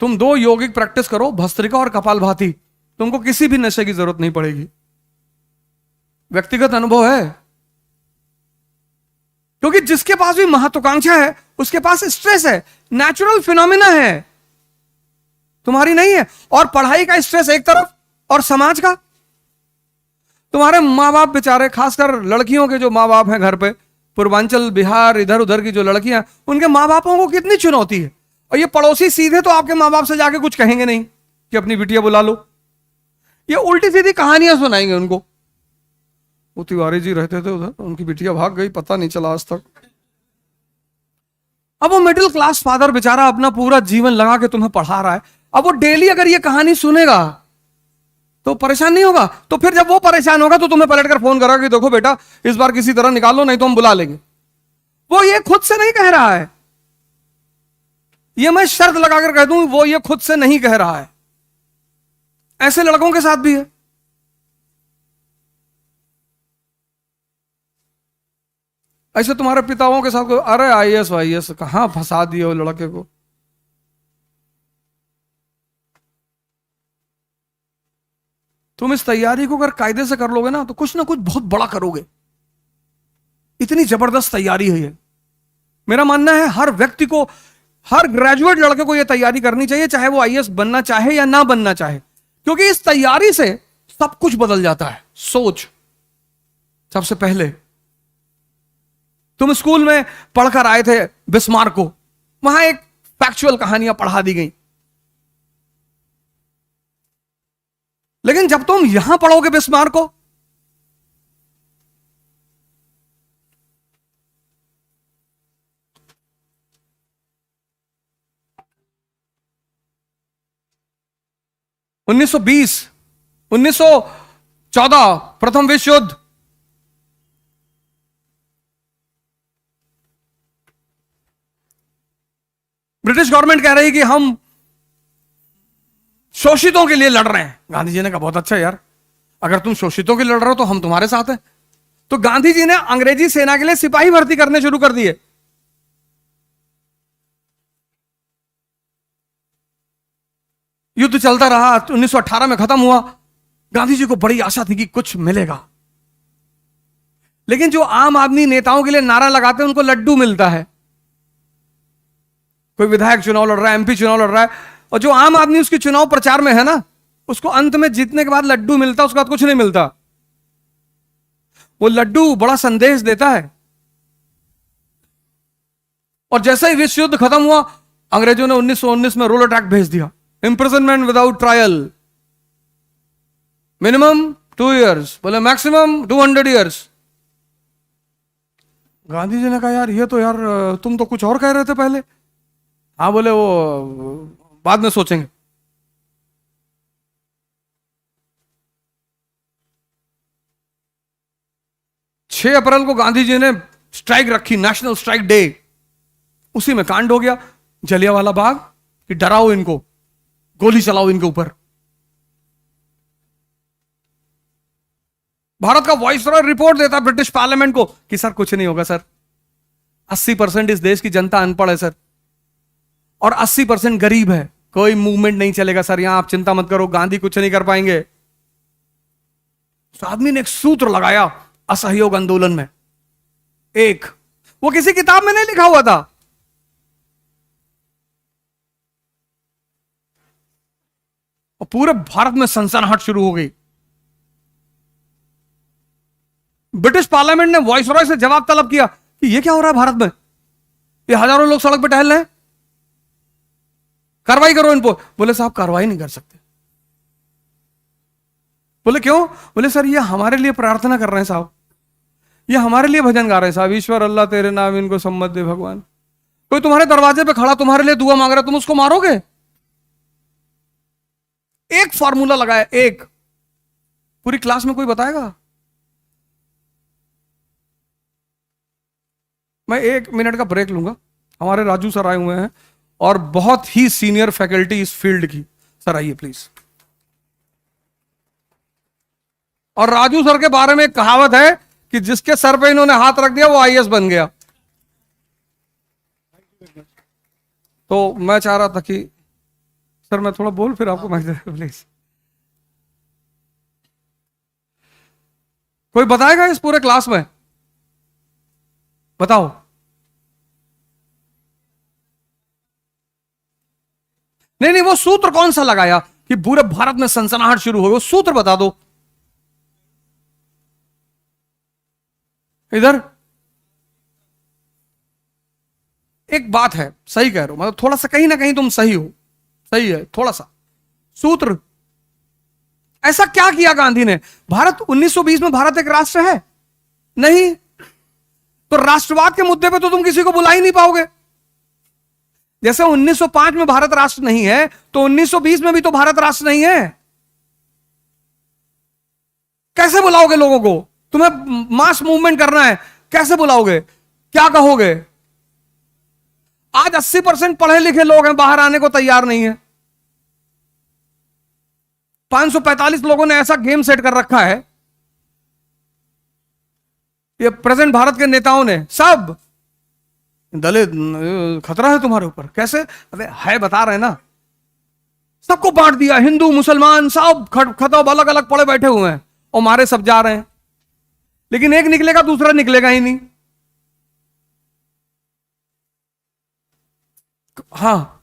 तुम 2 यौगिक प्रैक्टिस करो, भस्त्रिका और कपालभाति, तुमको किसी भी नशे की जरूरत नहीं पड़ेगी। व्यक्तिगत अनुभव है, क्योंकि जिसके पास भी महत्वाकांक्षा है उसके पास स्ट्रेस है, नेचुरल फिनोमिना है, तुम्हारी नहीं है। और पढ़ाई का स्ट्रेस एक तरफ, और समाज का, तुम्हारे माँ बाप बेचारे, खासकर लड़कियों के जो माँ बाप हैं घर पे, पूर्वांचल बिहार इधर उधर की जो लड़कियां, उनके माँ बापों को कितनी चुनौती है। और ये पड़ोसी सीधे तो आपके माँ बाप से जाके कुछ कहेंगे नहीं कि अपनी बिटिया बुला लो, ये उल्टी सीधी कहानियां सुनाएंगे उनको। वो तिवारी जी रहते थे उधर, उनकी बिटिया भाग गई, पता नहीं चला आज तक। अब वो मिडिल क्लास फादर बेचारा अपना पूरा जीवन लगा के तुम्हें पढ़ा रहा है, अब वो डेली अगर ये कहानी सुनेगा तो परेशान नहीं होगा? तो फिर जब वो परेशान होगा तो तुम्हें पलटकर फोन करेगा कि देखो बेटा इस बार किसी तरह निकालो, नहीं तो हम बुला लेंगे। वो ये खुद से नहीं कह रहा है, ये मैं शर्त लगाकर कह दूं, वो ये खुद से नहीं कह रहा है। ऐसे लड़कों के साथ भी है। ऐसे तुम्हारे पिताओं के साथ, अरे आईएएस वाईएएस कहां फंसा दिए हो लड़के को। तुम इस तैयारी को अगर कायदे से कर लोगे ना तो कुछ ना कुछ बहुत बड़ा करोगे। इतनी जबरदस्त तैयारी है ये। मेरा मानना है हर व्यक्ति को, हर ग्रेजुएट लड़के को यह तैयारी करनी चाहिए, चाहे वो आईएएस बनना चाहे या ना बनना चाहे, क्योंकि इस तैयारी से सब कुछ बदल जाता है। सोच, सबसे पहले तुम स्कूल में पढ़कर आए थे बिस्मार्क को, वहां एक फैक्चुअल कहानियां पढ़ा दी गई, लेकिन जब तुम यहां पढ़ोगे बिस्मार्क को, 1920, 1914 प्रथम विश्व युद्ध, ब्रिटिश गवर्नमेंट कह रही कि हम शोषितों के लिए लड़ रहे हैं। गांधी जी ने कहा बहुत अच्छा यार, अगर तुम शोषितों के लिए लड़ रहे हो तो हम तुम्हारे साथ हैं। तो गांधी जी ने अंग्रेजी सेना के लिए सिपाही भर्ती करने शुरू कर दिए। युद्ध चलता रहा, 1918 में खत्म हुआ। गांधी जी को बड़ी आशा थी कि कुछ मिलेगा, लेकिन जो आम आदमी नेताओं के लिए नारा लगाते हैं उनको लड्डू मिलता है। कोई विधायक चुनाव लड़ रहा है, एमपी चुनाव लड़ रहा है, और जो आम आदमी उसके चुनाव प्रचार में है ना, उसको अंत में जीतने के बाद लड्डू मिलता है, उसके बाद कुछ नहीं मिलता। वो लड्डू बड़ा संदेश देता है। और जैसे ही विश्व युद्ध खत्म हुआ, अंग्रेजों ने 1919 में रूल अटैक भेज दिया, imprisonment without trial, minimum 2 years, बोले मैक्सिमम 200 years। गांधी जी ने कहा यार ये तो यार तुम तो कुछ और कह रहे थे पहले। हाँ, बोले वो बाद में सोचेंगे। छह अप्रैल को गांधी जी ने स्ट्राइक रखी, नेशनल स्ट्राइक डे। उसी में कांड हो गया जलियांवाला बाग कि डराओ इनको, गोली चलाओ इनके ऊपर। भारत का वाइसरॉय रिपोर्ट देता ब्रिटिश पार्लियामेंट को कि सर कुछ नहीं होगा सर, 80% इस देश की जनता अनपढ़ है सर, और 80% गरीब है, कोई मूवमेंट नहीं चलेगा सर यहां, आप चिंता मत करो, गांधी कुछ नहीं कर पाएंगे। तो आदमी ने एक सूत्र लगाया असहयोग आंदोलन में, एक, वो किसी किताब में नहीं लिखा हुआ था, और पूरे भारत में सनसनाहट शुरू हो गई। ब्रिटिश पार्लियामेंट ने वाइसरॉय से जवाब तलब किया कि ये क्या हो रहा है भारत में, ये हजारों लोग सड़क पर टहल रहे हैं, कार्रवाई करो इन पर। बोले साहब कार्रवाई नहीं कर सकते। बोले क्यों? बोले सर ये हमारे लिए प्रार्थना कर रहे हैं साहब, ये हमारे लिए भजन गा रहे हैं साहब, ईश्वर अल्लाह तेरे नाम इनको सम्मत दे भगवान। कोई तुम्हारे दरवाजे पे खड़ा तुम्हारे लिए दुआ मांग रहा है, तुम उसको मारोगे? एक फॉर्मूला लगाया, एक, पूरी क्लास में कोई बताएगा? मैं 1 मिनट का ब्रेक लूंगा। हमारे राजू सर आए हुए हैं और बहुत ही सीनियर फैकल्टी इस फील्ड की। सर आइए प्लीज। और राजू सर के बारे में एक कहावत है कि जिसके सर पे इन्होंने हाथ रख दिया वो आईएएस बन गया। तो मैं चाह रहा था कि सर मैं थोड़ा बोल फिर आपको माइक दे प्लीज। कोई बताएगा इस पूरे क्लास में? बताओ। नहीं नहीं, वो सूत्र कौन सा लगाया कि पूरे भारत में सनसनाहट शुरू हो गई? वो सूत्र बता दो इधर। एक बात है, सही कह रहे हो, मतलब थोड़ा सा कहीं ना कहीं तुम सही हो, सही है थोड़ा सा। सूत्र ऐसा क्या किया गांधी ने? भारत 1920 में भारत एक राष्ट्र है नहीं, तो राष्ट्रवाद के मुद्दे पे तो तुम किसी को बुला ही नहीं पाओगे। जैसे 1905 में भारत राष्ट्र नहीं है, तो 1920 में भी तो भारत राष्ट्र नहीं है। कैसे बुलाओगे लोगों को? तुम्हें मास मूवमेंट करना है, कैसे बुलाओगे? क्या कहोगे? आज 80% पढ़े लिखे लोग हैं, बाहर आने को तैयार नहीं है। 545 लोगों ने ऐसा गेम सेट कर रखा है, ये प्रेजेंट भारत के नेताओं ने सब, दलित खतरा है तुम्हारे ऊपर। कैसे? अरे है, बता रहे ना, सबको बांट दिया, हिंदू मुसलमान सब खतब अलग अलग पड़े बैठे हुए हैं और मारे सब जा रहे हैं, लेकिन एक निकलेगा दूसरा निकलेगा ही नहीं। हाँ,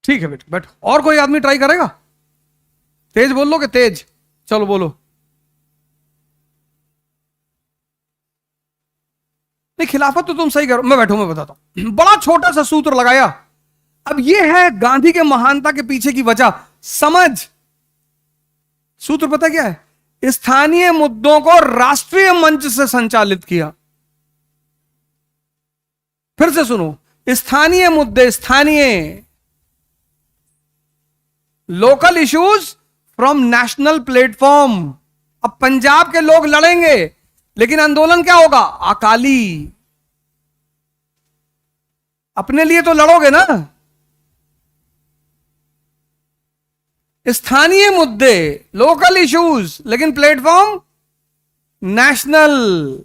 ठीक है बेटा, बट और कोई आदमी ट्राई करेगा? तेज बोल लो कि तेज? चलो बोलो। नहीं, खिलाफत तो तुम सही करो, मैं बैठू, मैं बताता हूं। बड़ा छोटा सा सूत्र लगाया। अब यह है गांधी के महानता के पीछे की वजह, समझ। सूत्र पता क्या है? स्थानीय मुद्दों को राष्ट्रीय मंच से संचालित किया। फिर से सुनो, स्थानीय मुद्दे, स्थानीय local issues from national platform. अब पंजाब के लोग लड़ेंगे, लेकिन आंदोलन क्या होगा? अकाली। अपने लिए तो लड़ोगे ना। स्थानीय मुद्दे, लोकल इश्यूज, लेकिन प्लेटफॉर्म नेशनल।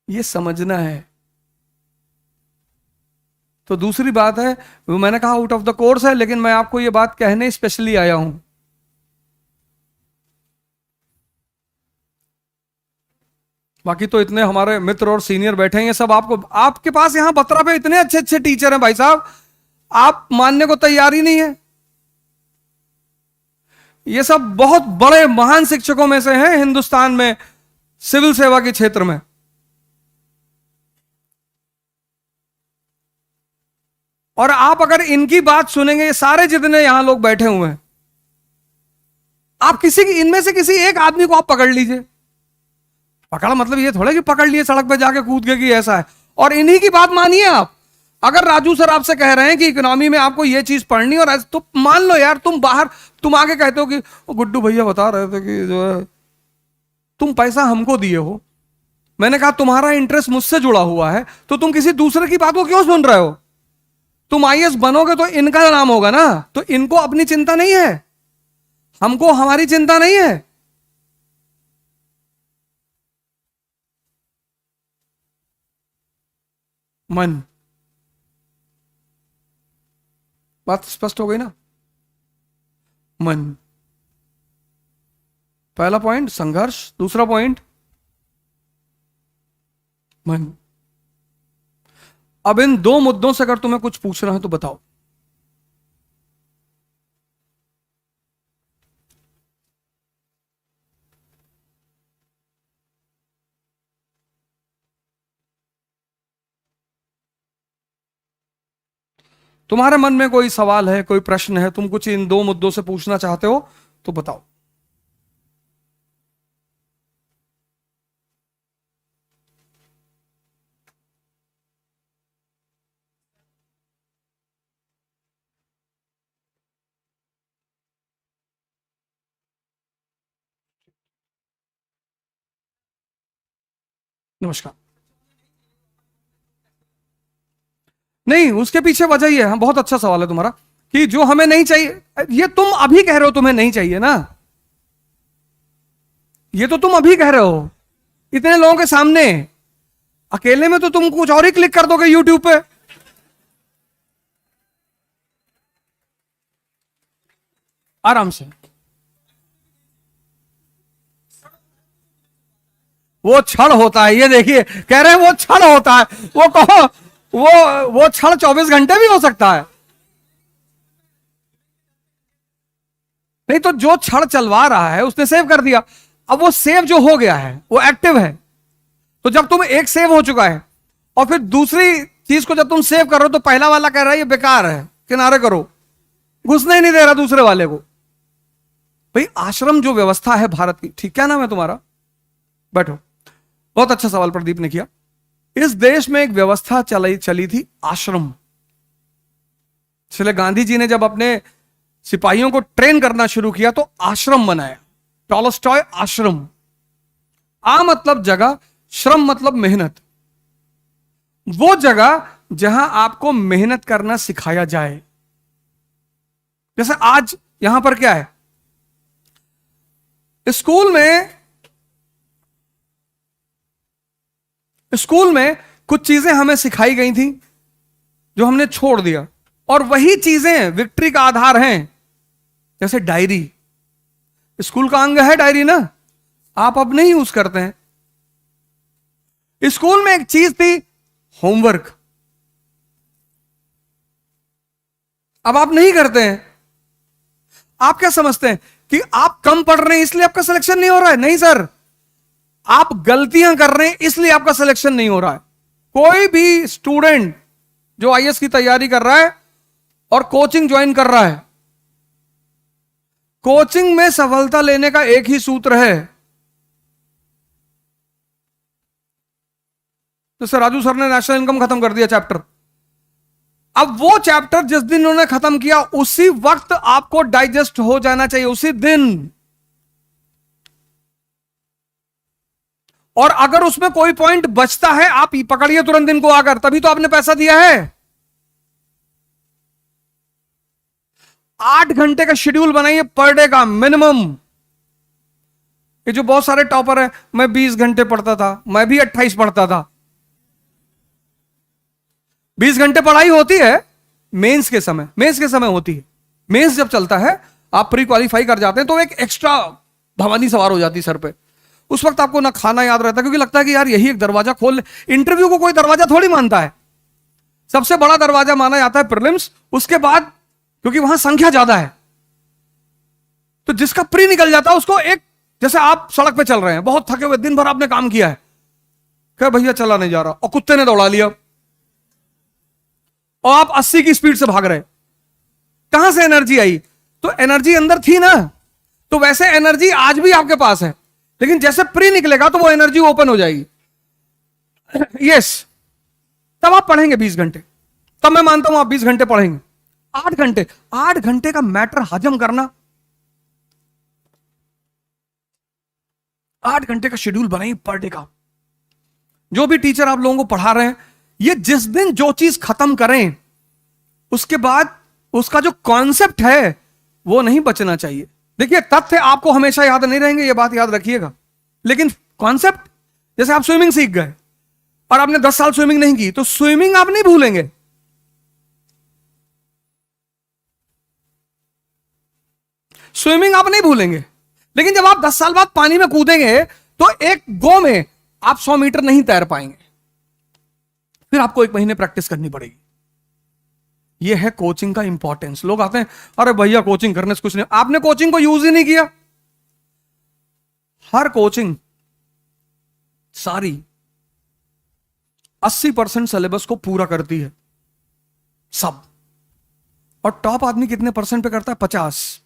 ये समझना है। तो दूसरी बात है, वो मैंने कहा आउट ऑफ द कोर्स है, लेकिन मैं आपको ये बात कहने स्पेशली आया हूं। बाकी तो इतने हमारे मित्र और सीनियर बैठे हैं, ये सब आपको, आपके पास यहां बतरा पे इतने अच्छे अच्छे टीचर हैं भाई साहब, आप मानने को तैयार ही नहीं है। ये सब बहुत बड़े महान शिक्षकों में से हैं हिंदुस्तान में, सिविल सेवा के क्षेत्र में। और आप अगर इनकी बात सुनेंगे, ये सारे जितने यहां लोग बैठे हुए हैं, आप किसी की, इनमें से किसी एक आदमी को आप पकड़ लीजिए। पकड़ा मतलब ये थोड़ा कि पकड़ लिए सड़क पे जाके कूद के कि ऐसा है, और इन्हीं की बात मानिए आप। अगर राजू सर आपसे कह रहे हैं कि इकोनॉमी में आपको ये चीज पढ़नी, और तो मान लो यार, तुम बाहर, तुम आगे कहते हो कि गुड्डू भैया बता रहे थे कि जो है तुम पैसा हमको दिए हो। मैंने कहा तुम्हारा इंटरेस्ट मुझसे जुड़ा हुआ है, तो तुम किसी दूसरे की बात को क्यों सुन रहे हो? तुम आईएएस बनोगे तो इनका नाम होगा ना, तो इनको अपनी चिंता नहीं है, हमको हमारी चिंता नहीं है। मन, बात स्पष्ट हो गई ना? मन, पहला पॉइंट संघर्ष, दूसरा पॉइंट मन। अब इन दो मुद्दों से अगर तुम्हें कुछ पूछना है तो बताओ। तुम्हारे मन में कोई सवाल है, कोई प्रश्न है, तुम कुछ इन दो मुद्दों से पूछना चाहते हो तो बताओ। नमस्कार। नहीं, उसके पीछे वजह ही है, हाँ, बहुत अच्छा सवाल है तुम्हारा, कि जो हमें नहीं चाहिए, ये तुम अभी कह रहे हो तुम्हें नहीं चाहिए ना, ये तो तुम अभी कह रहे हो इतने लोगों के सामने। अकेले में तो तुम कुछ और ही क्लिक कर दोगे यूट्यूब पे। आराम से। वो क्षण होता है, ये देखिए, कह रहे हैं वो क्षण होता है, वो कहो, वो क्षण 24 घंटे भी हो सकता है। नहीं तो जो क्षण चलवा रहा है उसने सेव कर दिया, अब वो सेव जो हो गया है वो एक्टिव है। तो जब तुम एक सेव हो चुका है और फिर दूसरी चीज को जब तुम सेव कर रहे हो, तो पहला वाला कह रहा है ये बेकार है, किनारे करो, घुसने ही नहीं दे रहा दूसरे वाले को। भाई आश्रम जो व्यवस्था है भारत की, ठीक, क्या नाम है तुम्हारा? बैठो। बहुत अच्छा सवाल प्रदीप ने किया। इस देश में एक व्यवस्था चली थी, आश्रम। इसलिए गांधी जी ने जब अपने सिपाहियों को ट्रेन करना शुरू किया तो आश्रम बनाया, टॉलस्टॉय आश्रम। आ मतलब जगह, श्रम मतलब मेहनत। वो जगह जहां आपको मेहनत करना सिखाया जाए। जैसे आज यहां पर क्या है, स्कूल में कुछ चीजें हमें सिखाई गई थी जो हमने छोड़ दिया, और वही चीजें विक्ट्री का आधार हैं। जैसे डायरी, स्कूल का अंग है डायरी ना, आप अब नहीं यूज करते हैं। स्कूल में एक चीज थी होमवर्क, अब आप नहीं करते हैं। आप क्या समझते हैं कि आप कम पढ़ रहे हैं इसलिए आपका सिलेक्शन नहीं हो रहा है? नहीं सर, आप गलतियां कर रहे हैं इसलिए आपका सिलेक्शन नहीं हो रहा है। कोई भी स्टूडेंट जो आईएएस की तैयारी कर रहा है और कोचिंग ज्वाइन कर रहा है, कोचिंग में सफलता लेने का एक ही सूत्र है। जैसे राजू सर ने नेशनल इनकम खत्म कर दिया चैप्टर, अब वो चैप्टर जिस दिन उन्होंने खत्म किया उसी वक्त आपको डाइजेस्ट हो जाना चाहिए, उसी दिन। और अगर उसमें कोई पॉइंट बचता है आप पकड़िए तुरंत इनको आकर, तभी तो आपने पैसा दिया है। 8 घंटे का शेड्यूल बनाइए पर डे का मिनिमम। ये जो बहुत सारे टॉपर है, मैं 20 घंटे पढ़ता था, मैं भी 28 पढ़ता था। 20 घंटे पढ़ाई होती है मेंस के समय, मेंस के समय होती है। मेंस जब चलता है, आप प्री क्वालिफाई कर जाते हैं, तो एक एक्स्ट्रा भवानी सवार हो जाती है सर पे। उस वक्त आपको ना खाना याद रहता, क्योंकि लगता है कि यार यही एक दरवाजा खोल ले। इंटरव्यू को कोई दरवाजा थोड़ी मानता है, सबसे बड़ा दरवाजा माना जाता है प्रीलिम्स, उसके बाद क्योंकि वहां संख्या ज्यादा है, तो जिसका प्री निकल जाता है उसको एक, जैसे आप सड़क पे चल रहे हैं, बहुत थके हुए, दिन भर आपने काम किया है, क्या भैया चला नहीं जा रहा, और कुत्ते ने दौड़ा लिया और आप 80 की स्पीड से भाग रहे, कहां से एनर्जी आई? तो एनर्जी अंदर थी ना। तो वैसे एनर्जी आज भी आपके पास है, लेकिन जैसे प्री निकलेगा तो वो एनर्जी ओपन हो जाएगी। यस, तब आप पढ़ेंगे 20 घंटे, तब मैं मानता हूं आप 20 घंटे पढ़ेंगे। 8 घंटे, 8 घंटे का मैटर हजम करना, 8 घंटे का शेड्यूल बनाइए पर डे का। जो भी टीचर आप लोगों को पढ़ा रहे हैं, ये जिस दिन जो चीज खत्म करें, उसके बाद उसका जो कॉन्सेप्ट है वो नहीं बचना चाहिए। देखिए, तथ्य आपको हमेशा याद नहीं रहेंगे, ये बात याद रखिएगा, लेकिन कॉन्सेप्ट, जैसे आप स्विमिंग सीख गए और आपने 10 साल स्विमिंग नहीं की, तो स्विमिंग आप नहीं भूलेंगे। स्विमिंग आप नहीं भूलेंगे, लेकिन जब आप 10 साल बाद पानी में कूदेंगे तो एक गो में आप 100 मीटर नहीं तैर पाएंगे, फिर आपको 1 महीने प्रैक्टिस करनी पड़ेगी। यह है कोचिंग का इंपॉर्टेंस। लोग आते हैं, अरे भैया कोचिंग करने से कुछ नहीं, आपने कोचिंग को यूज ही नहीं किया। हर कोचिंग सारी 80% सिलेबस को पूरा करती है, सब। और टॉप आदमी कितने परसेंट पे करता है? 50।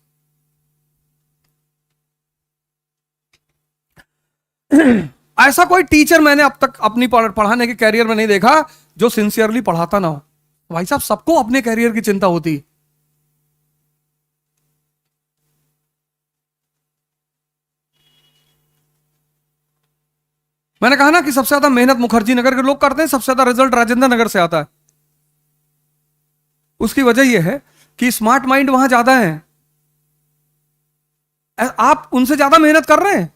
ऐसा कोई टीचर मैंने अब तक अपनी पढ़ाने के कैरियर में नहीं देखा जो सिंसियरली पढ़ाता ना हो। भाई साहब, सबको अपने कैरियर की चिंता होती है। मैंने कहा ना कि सबसे ज्यादा मेहनत मुखर्जी नगर के लोग करते हैं, सबसे ज्यादा रिजल्ट राजेंद्र नगर से आता है। उसकी वजह यह है कि स्मार्ट माइंड वहां ज्यादा है। आप उनसे ज्यादा मेहनत कर रहे हैं,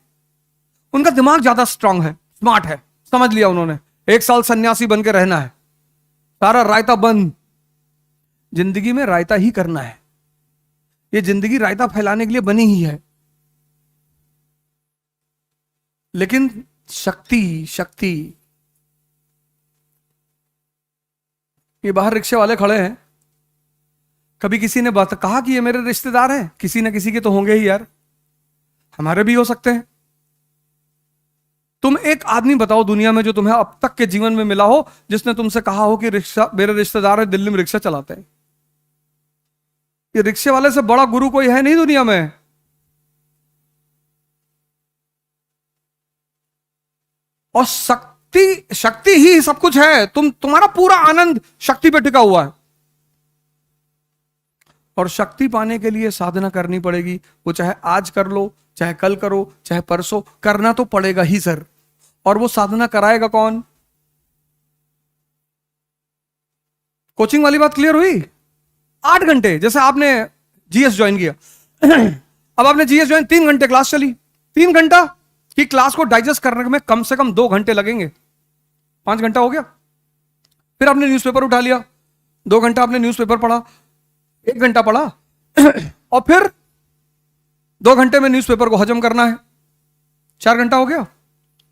उनका दिमाग ज्यादा स्ट्रांग है, स्मार्ट है, समझ लिया उन्होंने। 1 साल सन्यासी बन के रहना है, सारा रायता बंद, जिंदगी में रायता ही करना है। ये जिंदगी रायता फैलाने के लिए बनी ही है। लेकिन शक्ति, शक्ति, ये बाहर रिक्शे वाले खड़े हैं, कभी किसी ने बात कहा कि ये मेरे रिश्तेदार हैं? किसी ना किसी के तो होंगे ही यार, हमारे भी हो सकते हैं। तुम एक आदमी बताओ दुनिया में जो तुम्हें अब तक के जीवन में मिला हो, जिसने तुमसे कहा हो कि रिक्शा, मेरे रिश्तेदार है दिल्ली में रिक्शा चलाते हैं। ये रिक्शे वाले से बड़ा गुरु कोई है नहीं दुनिया में। और शक्ति, शक्ति ही सब कुछ है। तुम्हारा पूरा आनंद शक्ति पे टिका हुआ है। और शक्ति पाने के लिए साधना करनी पड़ेगी। वो चाहे आज कर लो, चाहे कल करो, चाहे परसों, करना तो पड़ेगा ही सर। और वो साधना कराएगा कौन? कोचिंग वाली बात क्लियर हुई? 8 घंटे, जैसे आपने जीएस ज्वाइन किया, अब आपने जीएस ज्वाइन, 3 घंटे क्लास चली, 3 घंटा की क्लास को डाइजेस्ट करने में कम से कम 2 घंटे लगेंगे, 5 घंटा हो गया। फिर आपने न्यूज़पेपर उठा लिया, 2 घंटा आपने न्यूज़पेपर पढ़ा, 1 घंटा पढ़ा, और फिर 2 घंटे में न्यूज़पेपर को हजम करना है, 4 घंटा हो गया।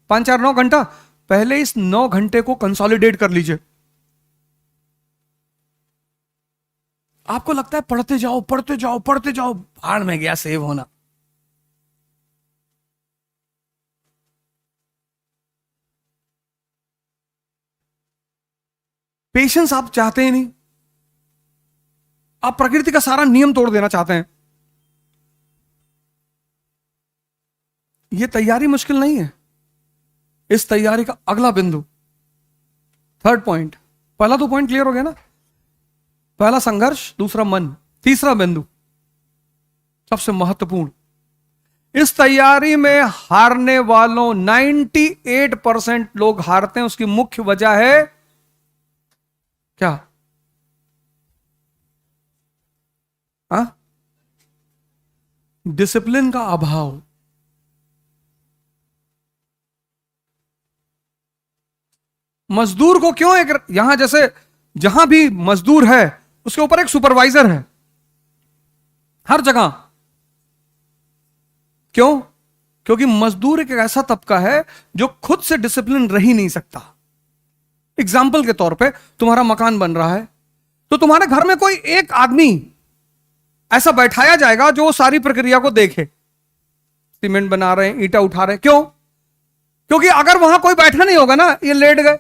5 4 9 घंटा। पहले इस 9 घंटे को कंसोलिडेट कर लीजिए। आपको लगता है पढ़ते जाओ पढ़ते जाओ पढ़ते जाओ, भाड़ में गया सेव होना। पेशेंस आप चाहते ही नहीं, आप प्रकृति का सारा नियम तोड़ देना चाहते हैं। ये तैयारी मुश्किल नहीं है। इस तैयारी का अगला बिंदु, थर्ड पॉइंट, पहला तो पॉइंट क्लियर हो गया ना, पहला संघर्ष, दूसरा मन, तीसरा बिंदु सबसे महत्वपूर्ण, इस तैयारी में हारने वालों 98% लोग हारते हैं, उसकी मुख्य वजह है क्या? डिसिप्लिन का अभाव। मजदूर को क्यों एक, यहां जैसे जहां भी मजदूर है उसके ऊपर एक सुपरवाइजर है हर जगह। क्यों? क्योंकि मजदूर एक ऐसा तबका है जो खुद से डिसिप्लिन रह ही नहीं सकता। एग्जाम्पल के तौर पे तुम्हारा मकान बन रहा है तो तुम्हारे घर में कोई एक आदमी ऐसा बैठाया जाएगा जो सारी प्रक्रिया को देखे। सीमेंट बना रहे हैं, ईंटा उठा रहे हैं, क्यों? क्योंकि अगर वहां कोई बैठा नहीं होगा ना, ये लेट गए,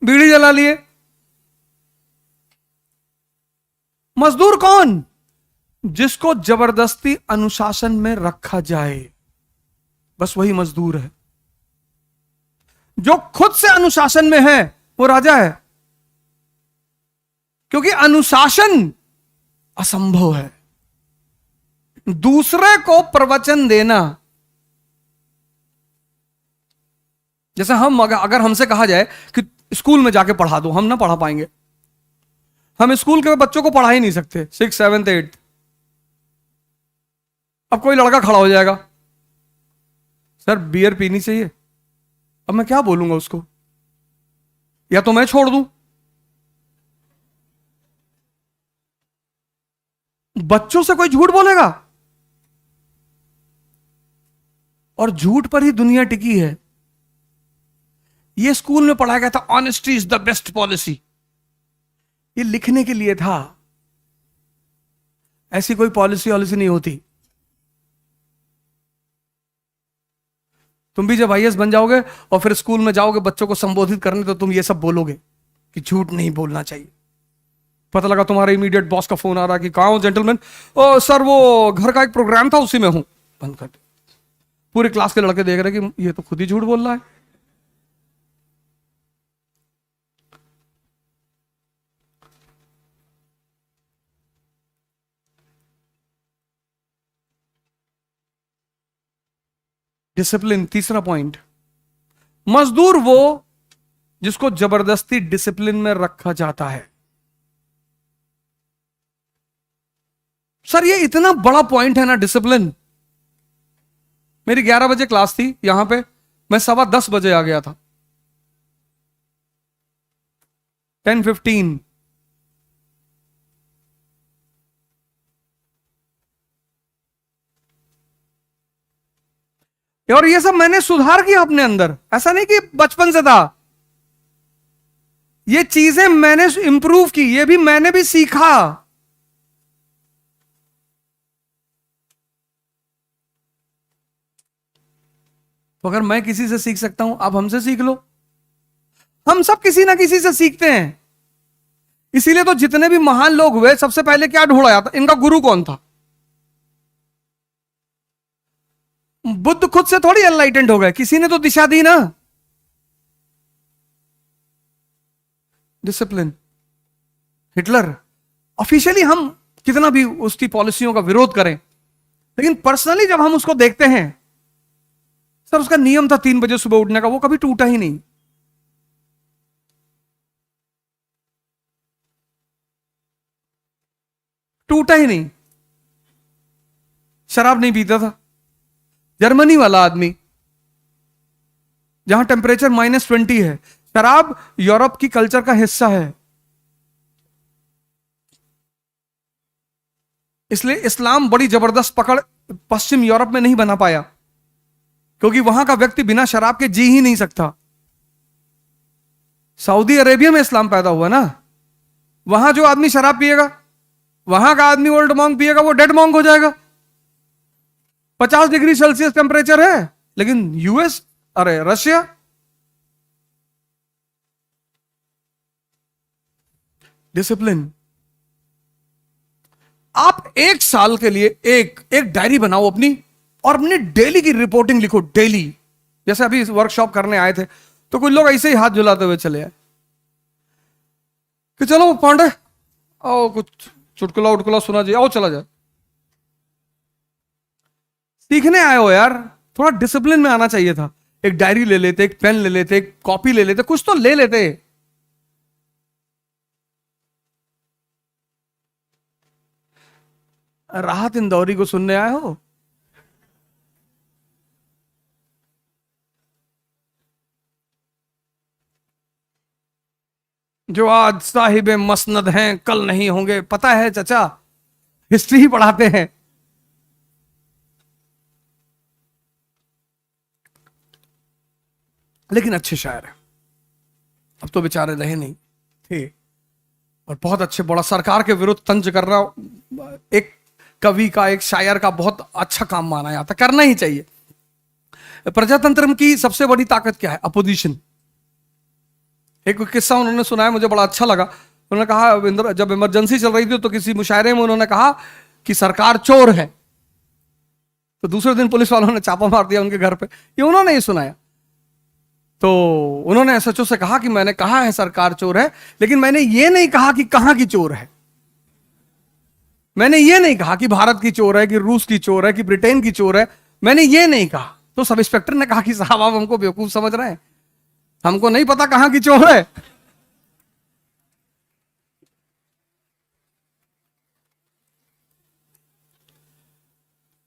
बीड़ी जला लिए। मजदूर कौन? जिसको जबरदस्ती अनुशासन में रखा जाए, बस वही मजदूर है। जो खुद से अनुशासन में है वो राजा है, क्योंकि अनुशासन असंभव है। दूसरे को प्रवचन देना, जैसे हम अगर हमसे कहा जाए कि स्कूल में जाके पढ़ा दो, हम ना पढ़ा पाएंगे। हम स्कूल के बच्चों को पढ़ा ही नहीं सकते, 6, 7, 8। अब कोई लड़का खड़ा हो जाएगा, सर बियर पीनी चाहिए, अब मैं क्या बोलूंगा उसको? या तो मैं छोड़ दूं। बच्चों से कोई झूठ बोलेगा, और झूठ पर ही दुनिया टिकी है। यह स्कूल में पढ़ाया गया था, honesty is the best policy, ये लिखने के लिए था। ऐसी कोई पॉलिसी नहीं होती। तुम भी जब आईएएस बन जाओगे और फिर स्कूल में जाओगे बच्चों को संबोधित करने, तो तुम ये सब बोलोगे कि झूठ नहीं बोलना चाहिए। पता लगा तुम्हारे इमीडिएट बॉस का फोन आ रहा कि कहां हो जेंटलमैन? ओ सर, वो घर का एक प्रोग्राम था, उसी में हूं। बंद कर दे। पूरी क्लास के लड़के देख रहे कि ये तो खुद ही झूठ बोल रहा है। डिसिप्लिन, तीसरा पॉइंट। मजदूर वो जिसको जबरदस्ती डिसिप्लिन में रखा जाता है। सर ये इतना बड़ा पॉइंट है ना डिसिप्लिन। मेरी 11 बजे क्लास थी यहां पे, मैं 10:15 बजे आ गया था, 10:15। और ये सब मैंने सुधार किया अपने अंदर, ऐसा नहीं कि बचपन से था। ये चीजें मैंने इंप्रूव की, ये भी मैंने भी सीखा। तो अगर मैं किसी से सीख सकता हूं, आप हमसे सीख लो। हम सब किसी ना किसी से सीखते हैं। इसीलिए तो जितने भी महान लोग हुए, सबसे पहले क्या ढूंढा जाता, इनका गुरु कौन था? बुद्ध खुद से थोड़ी एनलाइटेंड हो गए, किसी ने तो दिशा दी ना। डिसिप्लिन। हिटलर, ऑफिशियली हम कितना भी उसकी पॉलिसियों का विरोध करें, लेकिन पर्सनली जब हम उसको देखते हैं, सर उसका नियम था 3 बजे सुबह उठने का, वो कभी टूटा ही नहीं। टूटा ही नहीं। शराब नहीं पीता था। जर्मनी वाला आदमी, जहां टेम्परेचर -20 है, शराब यूरोप की कल्चर का हिस्सा है। इसलिए इस्लाम बड़ी जबरदस्त पकड़ पश्चिम यूरोप में नहीं बना पाया, क्योंकि वहां का व्यक्ति बिना शराब के जी ही नहीं सकता। सऊदी अरेबिया में इस्लाम पैदा हुआ ना, वहां जो आदमी शराब पिएगा, वहां का आदमी ओल्ड मॉन्क पिएगा, वो डेड मॉन्क हो जाएगा। 50 डिग्री सेल्सियस टेम्परेचर है, लेकिन यूएस, अरे रशिया, डिसिप्लिन। आप 1 साल के लिए एक डायरी बनाओ अपनी, और अपनी डेली की रिपोर्टिंग लिखो, डेली। जैसे अभी वर्कशॉप करने आए थे तो कुछ लोग ऐसे ही हाथ झुलाते हुए चले आए कि चलो पांडे आओ, कुछ चुटकुला उटकुला सुना जी, आओ चला जाए। सीखने आए हो यार, थोड़ा डिसिप्लिन में आना चाहिए था। एक डायरी ले लेते, एक पेन ले लेते, एक कॉपी ले लेते, कुछ तो ले लेते। राहत इंदौरी को सुनने आए हो? जो आज साहिब मसनद हैं कल नहीं होंगे, पता है चचा, हिस्ट्री ही पढ़ाते हैं। लेकिन अच्छे शायर हैं, अब तो बेचारे रहे नहीं, थे। और बहुत अच्छे, बड़ा सरकार के विरुद्ध तंज कर रहा एक कवि का, एक शायर का बहुत अच्छा काम माना जाता, करना ही चाहिए। प्रजातंत्र की सबसे बड़ी ताकत क्या है? अपोजिशन। एक किस्सा उन्होंने सुनाया, मुझे बड़ा अच्छा लगा। उन्होंने कहा जब इमरजेंसी चल रही थी तो किसी मुशायरे में उन्होंने कहा कि सरकार चोर है, तो दूसरे दिन पुलिस वालों ने छापा मार दिया उनके घर पे। ये उन्होंने ही सुनाया। तो उन्होंने एसएचओ से कहा कि मैंने कहा है सरकार चोर है, लेकिन मैंने ये नहीं कहा कि कहां की चोर है। मैंने ये नहीं कहा कि भारत की चोर है, कि रूस की चोर है, कि ब्रिटेन की चोर है। मैंने ये नहीं कहा। तो सब इंस्पेक्टर ने कहा कि साहब आप हमको बेवकूफ समझ रहे हैं, हमको नहीं पता कहां की चोर है।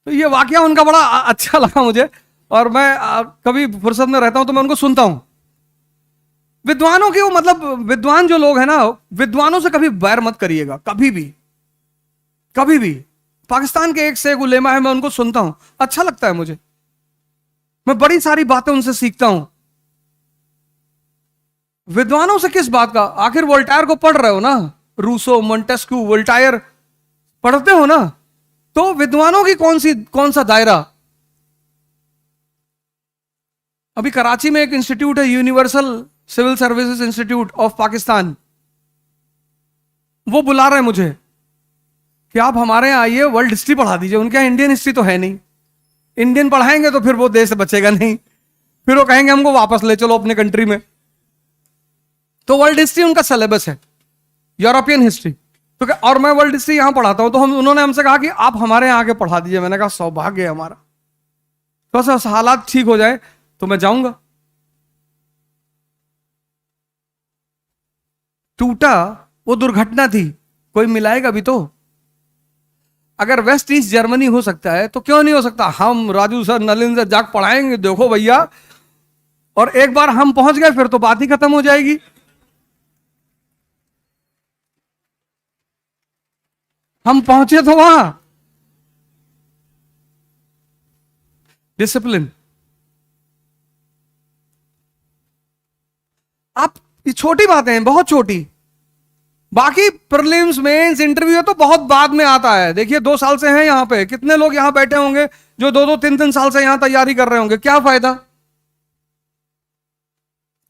तो ये वाकया उनका बड़ा अच्छा लगा मुझे। और मैं कभी फुर्सत में रहता हूं तो मैं उनको सुनता हूं। विद्वानों की वो, मतलब विद्वान जो लोग हैं ना, विद्वानों से कभी बैर मत करिएगा, कभी भी, कभी भी। पाकिस्तान के एक से एक उलेमा है, मैं उनको सुनता हूं, अच्छा लगता है मुझे। मैं बड़ी सारी बातें उनसे सीखता हूं। विद्वानों से किस बात का? आखिर वोल्टायर को पढ़ रहे हो ना, रूसो, मोंटेस्क्यू, वोल्टायर पढ़ते हो ना, तो विद्वानों की कौन सा दायरा? अभी कराची में एक इंस्टीट्यूट है, Universal Civil Services Institute of Pakistan. वो बुला रहे हैं मुझे कि आप हमारे यहां आइए, वर्ल्ड हिस्ट्री पढ़ा दीजिए। उनके यहां इंडियन हिस्ट्री तो है नहीं, इंडियन पढ़ाएंगे तो फिर वो देश बचेगा नहीं, फिर वो कहेंगे हमको वापस ले चलो अपने कंट्री में। तो वर्ल्ड हिस्ट्री उनका सिलेबस है, यूरोपियन हिस्ट्री। तो और मैं वर्ल्ड हिस्ट्री यहां पढ़ाता हूं, तो उन्होंने हमसे कहा कि आप हमारे यहां आके पढ़ा दीजिए। मैंने कहा सौभाग्य है हमारा, तो ऐसा हालात ठीक हो जाए तो मैं जाऊंगा। टूटा वो दुर्घटना थी, कोई मिलाएगा भी तो। अगर वेस्ट ईस्ट जर्मनी हो सकता है तो क्यों नहीं हो सकता? हम राजू सर, नलिन सर जाके पढ़ाएंगे, देखो भैया। और एक बार हम पहुंच गए फिर तो बात ही खत्म हो जाएगी। हम पहुंचे तो वहां डिसिप्लिन। आप, ये छोटी बातें हैं, बहुत छोटी। बाकी प्रीलिम्स, मेंस, इंटरव्यू तो बहुत बाद में आता है। देखिए 2 साल से हैं यहां पे, कितने लोग यहां बैठे होंगे जो 2-2, 3-3 साल से यहां तैयारी कर रहे होंगे। क्या फायदा?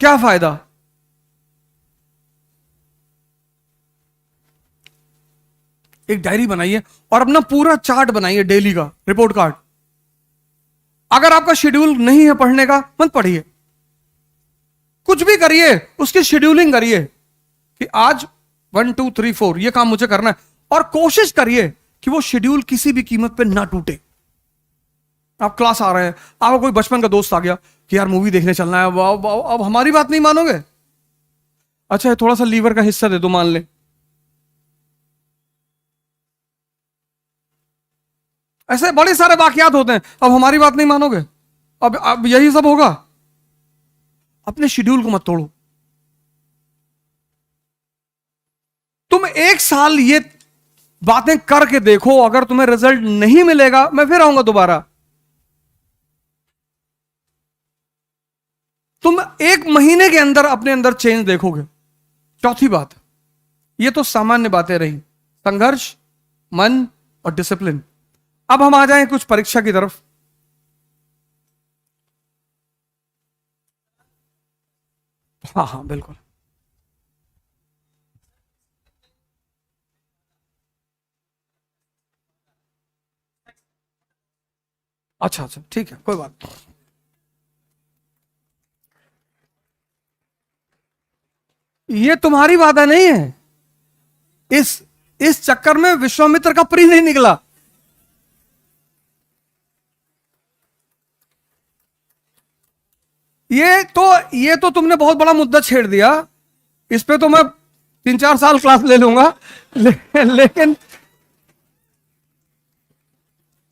क्या फायदा? एक डायरी बनाइए और अपना पूरा चार्ट बनाइए, डेली का रिपोर्ट कार्ड। अगर आपका शेड्यूल नहीं है पढ़ने का, मत पढ़िए। कुछ भी करिए, उसकी शेड्यूलिंग करिए कि आज 1 2 3 4 ये काम मुझे करना है। और कोशिश करिए कि वो शेड्यूल किसी भी कीमत पे ना टूटे। आप क्लास आ रहे हैं, आपको कोई बचपन का दोस्त आ गया कि यार मूवी देखने चलना है, अब हमारी बात नहीं मानोगे? अच्छा थोड़ा सा लीवर का हिस्सा दे दो, मान ले। ऐसे बड़े सारे वाकयात होते हैं, अब हमारी बात नहीं मानोगे, अब यही सब होगा। अपने शेड्यूल को मत तोड़ो। तुम 1 साल ये बातें करके देखो, अगर तुम्हें रिजल्ट नहीं मिलेगा मैं फिर आऊंगा दोबारा। तुम 1 महीने के अंदर अपने अंदर चेंज देखोगे। चौथी बात, ये तो सामान्य बातें रही, संघर्ष, मन और डिसिप्लिन। अब हम आ जाएं कुछ परीक्षा की तरफ। हाँ हाँ बिल्कुल। अच्छा अच्छा, ठीक है, कोई बात नहीं। ये तुम्हारी बाधा नहीं है। इस इस चक्कर में विश्वामित्र का प्री नहीं निकला। ये तो तुमने बहुत बड़ा मुद्दा छेड़ दिया। इस पे तो मैं 3-4 साल क्लास ले लूंगा। लेकिन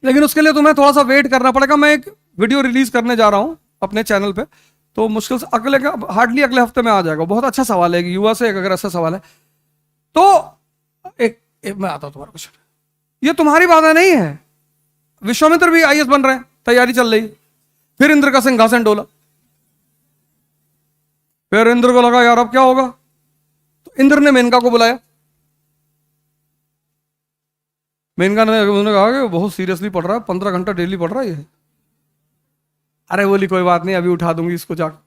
लेकिन उसके लिए तुम्हें थोड़ा सा वेट करना पड़ेगा। मैं एक वीडियो रिलीज करने जा रहा हूं अपने चैनल पे, तो मुश्किल से हार्डली अगले हफ्ते में आ जाएगा। बहुत अच्छा सवाल है, युवा से अगर ऐसा सवाल है तो एक मैं आता हूं तुम्हारा क्वेश्चन। ये तुम्हारी बाधा नहीं है। विश्वामित्र भी आईएएस बन रहे हैं, तैयारी चल रही। फिर इंद्र का सिंहासन डोला। फिर इंद्र को लगा यार अब क्या होगा, तो इंद्र ने मेनका को बुलाया। मेनका ने उन्होंने कहा कि बहुत सीरियसली पढ़ रहा है, 15 घंटा डेली पढ़ रहा है ये। अरे बोली कोई बात नहीं, अभी उठा दूंगी इसको जाकर।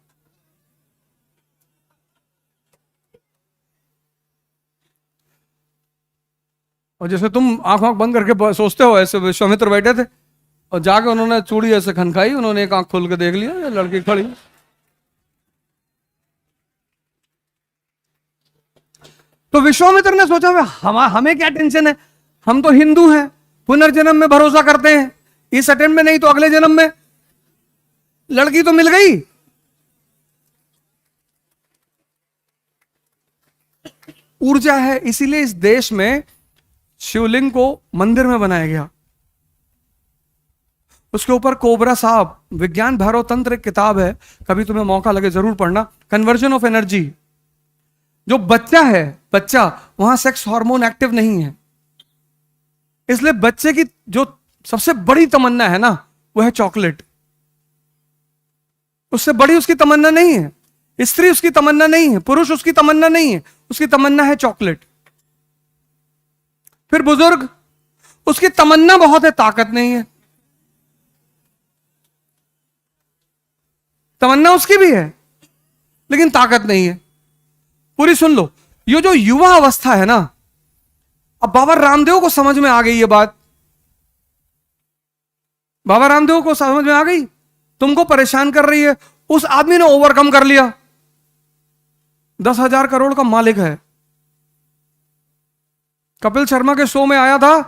और जैसे तुम आंख आंख बंद करके सोचते हो, ऐसे विश्वामित्र बैठे थे और जाके उन्होंने चूड़ी ऐसे खनखाई, उन्होंने एक आंख खोल के देख लिया, ये लड़की खड़ी। तो विश्वामित्र ने सोचा हमें क्या टेंशन है, हम तो हिंदू हैं, पुनर्जन्म में भरोसा करते हैं, इस अटेम्प्ट में नहीं तो अगले जन्म में। लड़की तो मिल गई। ऊर्जा है, इसीलिए इस देश में शिवलिंग को मंदिर में बनाया गया। उसके ऊपर कोबरा साहब विज्ञान भैरव तंत्र एक किताब है, कभी तुम्हें मौका लगे जरूर पढ़ना। Conversion of energy. जो बच्चा है, बच्चा वहां सेक्स हार्मोन एक्टिव नहीं है, इसलिए बच्चे की जो सबसे बड़ी तमन्ना है ना, वो है चॉकलेट। उससे बड़ी उसकी तमन्ना नहीं है। स्त्री उसकी तमन्ना नहीं है, पुरुष उसकी तमन्ना नहीं है, उसकी तमन्ना है चॉकलेट। फिर बुजुर्ग, उसकी तमन्ना बहुत है, ताकत नहीं है। तमन्ना उसकी भी है लेकिन ताकत नहीं है। पूरी सुन लो। ये जो युवा अवस्था है ना, अब बाबा रामदेव को समझ में आ गई ये बात। बाबा रामदेव को समझ में आ गई, तुमको परेशान कर रही है। उस आदमी ने ओवरकम कर लिया, 10,000 करोड़ का मालिक है। कपिल शर्मा के शो में आया था,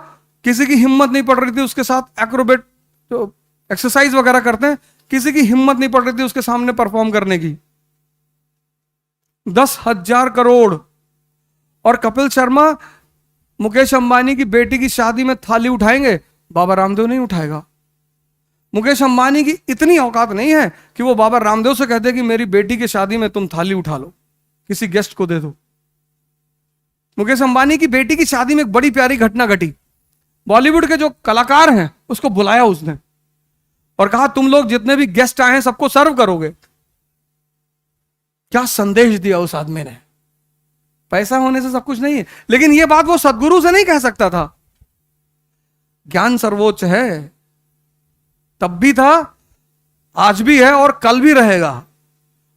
किसी की हिम्मत नहीं पड़ रही थी उसके साथ एक्रोबेट जो एक्सरसाइज वगैरह करते हैं, किसी की हिम्मत नहीं पड़ रही थी उसके सामने परफॉर्म करने की। 10,000 करोड़। और कपिल शर्मा मुकेश अंबानी की बेटी की शादी में थाली उठाएंगे, बाबा रामदेव नहीं उठाएगा। मुकेश अंबानी की इतनी औकात नहीं है कि वो बाबा रामदेव से कहते कि मेरी बेटी की शादी में तुम थाली उठा लो, किसी गेस्ट को दे दो। मुकेश अंबानी की बेटी की शादी में एक बड़ी प्यारी घटना घटी। बॉलीवुड के जो कलाकार हैं उसको बुलाया उसने और कहा तुम लोग जितने भी गेस्ट आए हैं सबको सर्व करोगे। क्या संदेश दिया उस आदमी ने। पैसा होने से सब कुछ नहीं है, लेकिन यह बात वो सदगुरु से नहीं कह सकता था। ज्ञान सर्वोच्च है, तब भी था, आज भी है और कल भी रहेगा।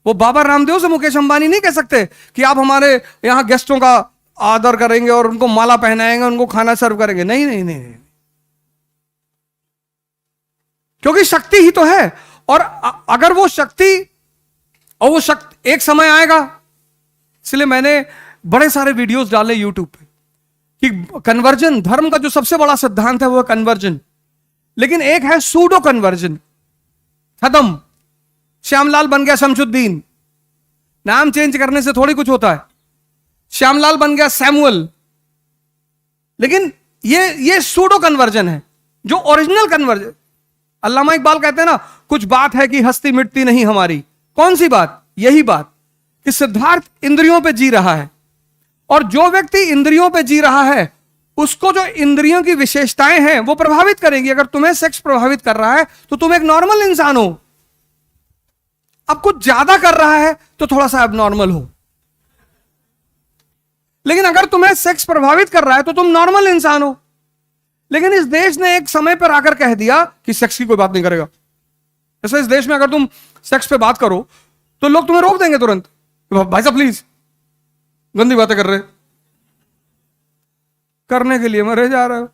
वो बाबा रामदेव से मुकेश अंबानी नहीं कह सकते कि आप हमारे यहां गेस्टों का आदर करेंगे और उनको माला पहनाएंगे, उनको खाना सर्व करेंगे। नहीं नहीं नहीं, नहीं। क्योंकि शक्ति ही तो है। और अगर वो शक्ति, और वो शक्ति एक समय आएगा, इसलिए मैंने बड़े सारे वीडियोस डाले यूट्यूब पे कि कन्वर्जन, धर्म का जो सबसे बड़ा सिद्धांत है वो है कन्वर्जन। लेकिन एक है सूडो कन्वर्जन। खत्म। श्यामलाल बन गया शमशुद्दीन, नाम चेंज करने से थोड़ी कुछ होता है। श्यामलाल बन गया सैमुअल। लेकिन ये सूडो कन्वर्जन है। जो ओरिजिनल कन्वर्जन, अल्लामा इकबाल कहते हैं ना, कुछ बात है कि हस्ती मिटती नहीं हमारी। कौन सी बात? यही बात कि सिद्धार्थ इंद्रियों पे जी रहा है, और जो व्यक्ति इंद्रियों पे जी रहा है उसको जो इंद्रियों की विशेषताएं हैं वो प्रभावित करेंगी। अगर तुम्हें सेक्स प्रभावित कर रहा है तो तुम एक नॉर्मल इंसान हो। अब कुछ ज्यादा कर रहा है तो थोड़ा सा एबनॉर्मल हो। लेकिन अगर तुम्हें सेक्स प्रभावित कर रहा है तो तुम नॉर्मल इंसान हो। लेकिन इस देश ने एक समय पर आकर कह दिया कि सेक्स की कोई बात नहीं करेगा। जैसे इस देश में अगर तुम सेक्स पे बात करो तो लोग तुम्हें रोक देंगे तुरंत, भाई साहब प्लीज, गंदी बातें कर रहे, करने के लिए मरे जा रहे हो।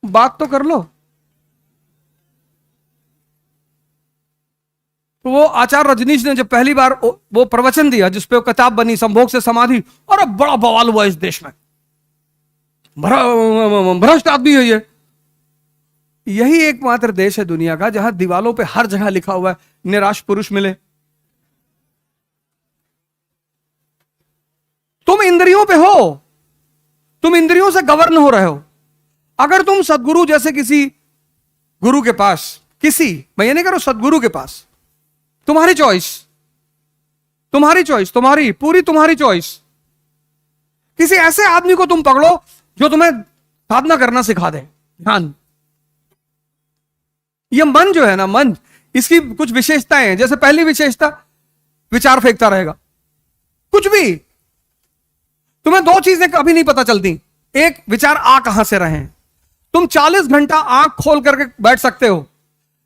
बात तो कर लो। तो वो आचार्य रजनीश ने जब पहली बार वो प्रवचन दिया जिसपे किताब बनी संभोग से समाधि, और अब बड़ा बवाल हुआ इस देश में, भ्रष्ट आदमी है ये। यही एकमात्र देश है दुनिया का जहां दीवालों पे हर जगह लिखा हुआ है निराश पुरुष मिले। तुम इंद्रियों पे हो, तुम इंद्रियों से गवर्न हो रहे हो। अगर तुम सदगुरु जैसे किसी गुरु के पास, किसी, मैं ये नहीं कह रहा सदगुरु के पास, तुम्हारी चॉइस, तुम्हारी चॉइस, तुम्हारी पूरी तुम्हारी चॉइस, किसी ऐसे आदमी को तुम पकड़ो जो तुम्हें साधना करना सिखा दे। ध्यान, ये मन जो है ना, मन, इसकी कुछ विशेषताएं हैं। जैसे पहली विशेषता, विचार फेंकता रहेगा। कुछ भी, तुम्हें दो चीजें कभी नहीं पता चलती। एक, विचार आ कहां से रहे हैं। तुम 40 घंटा आंख खोल करके बैठ सकते हो,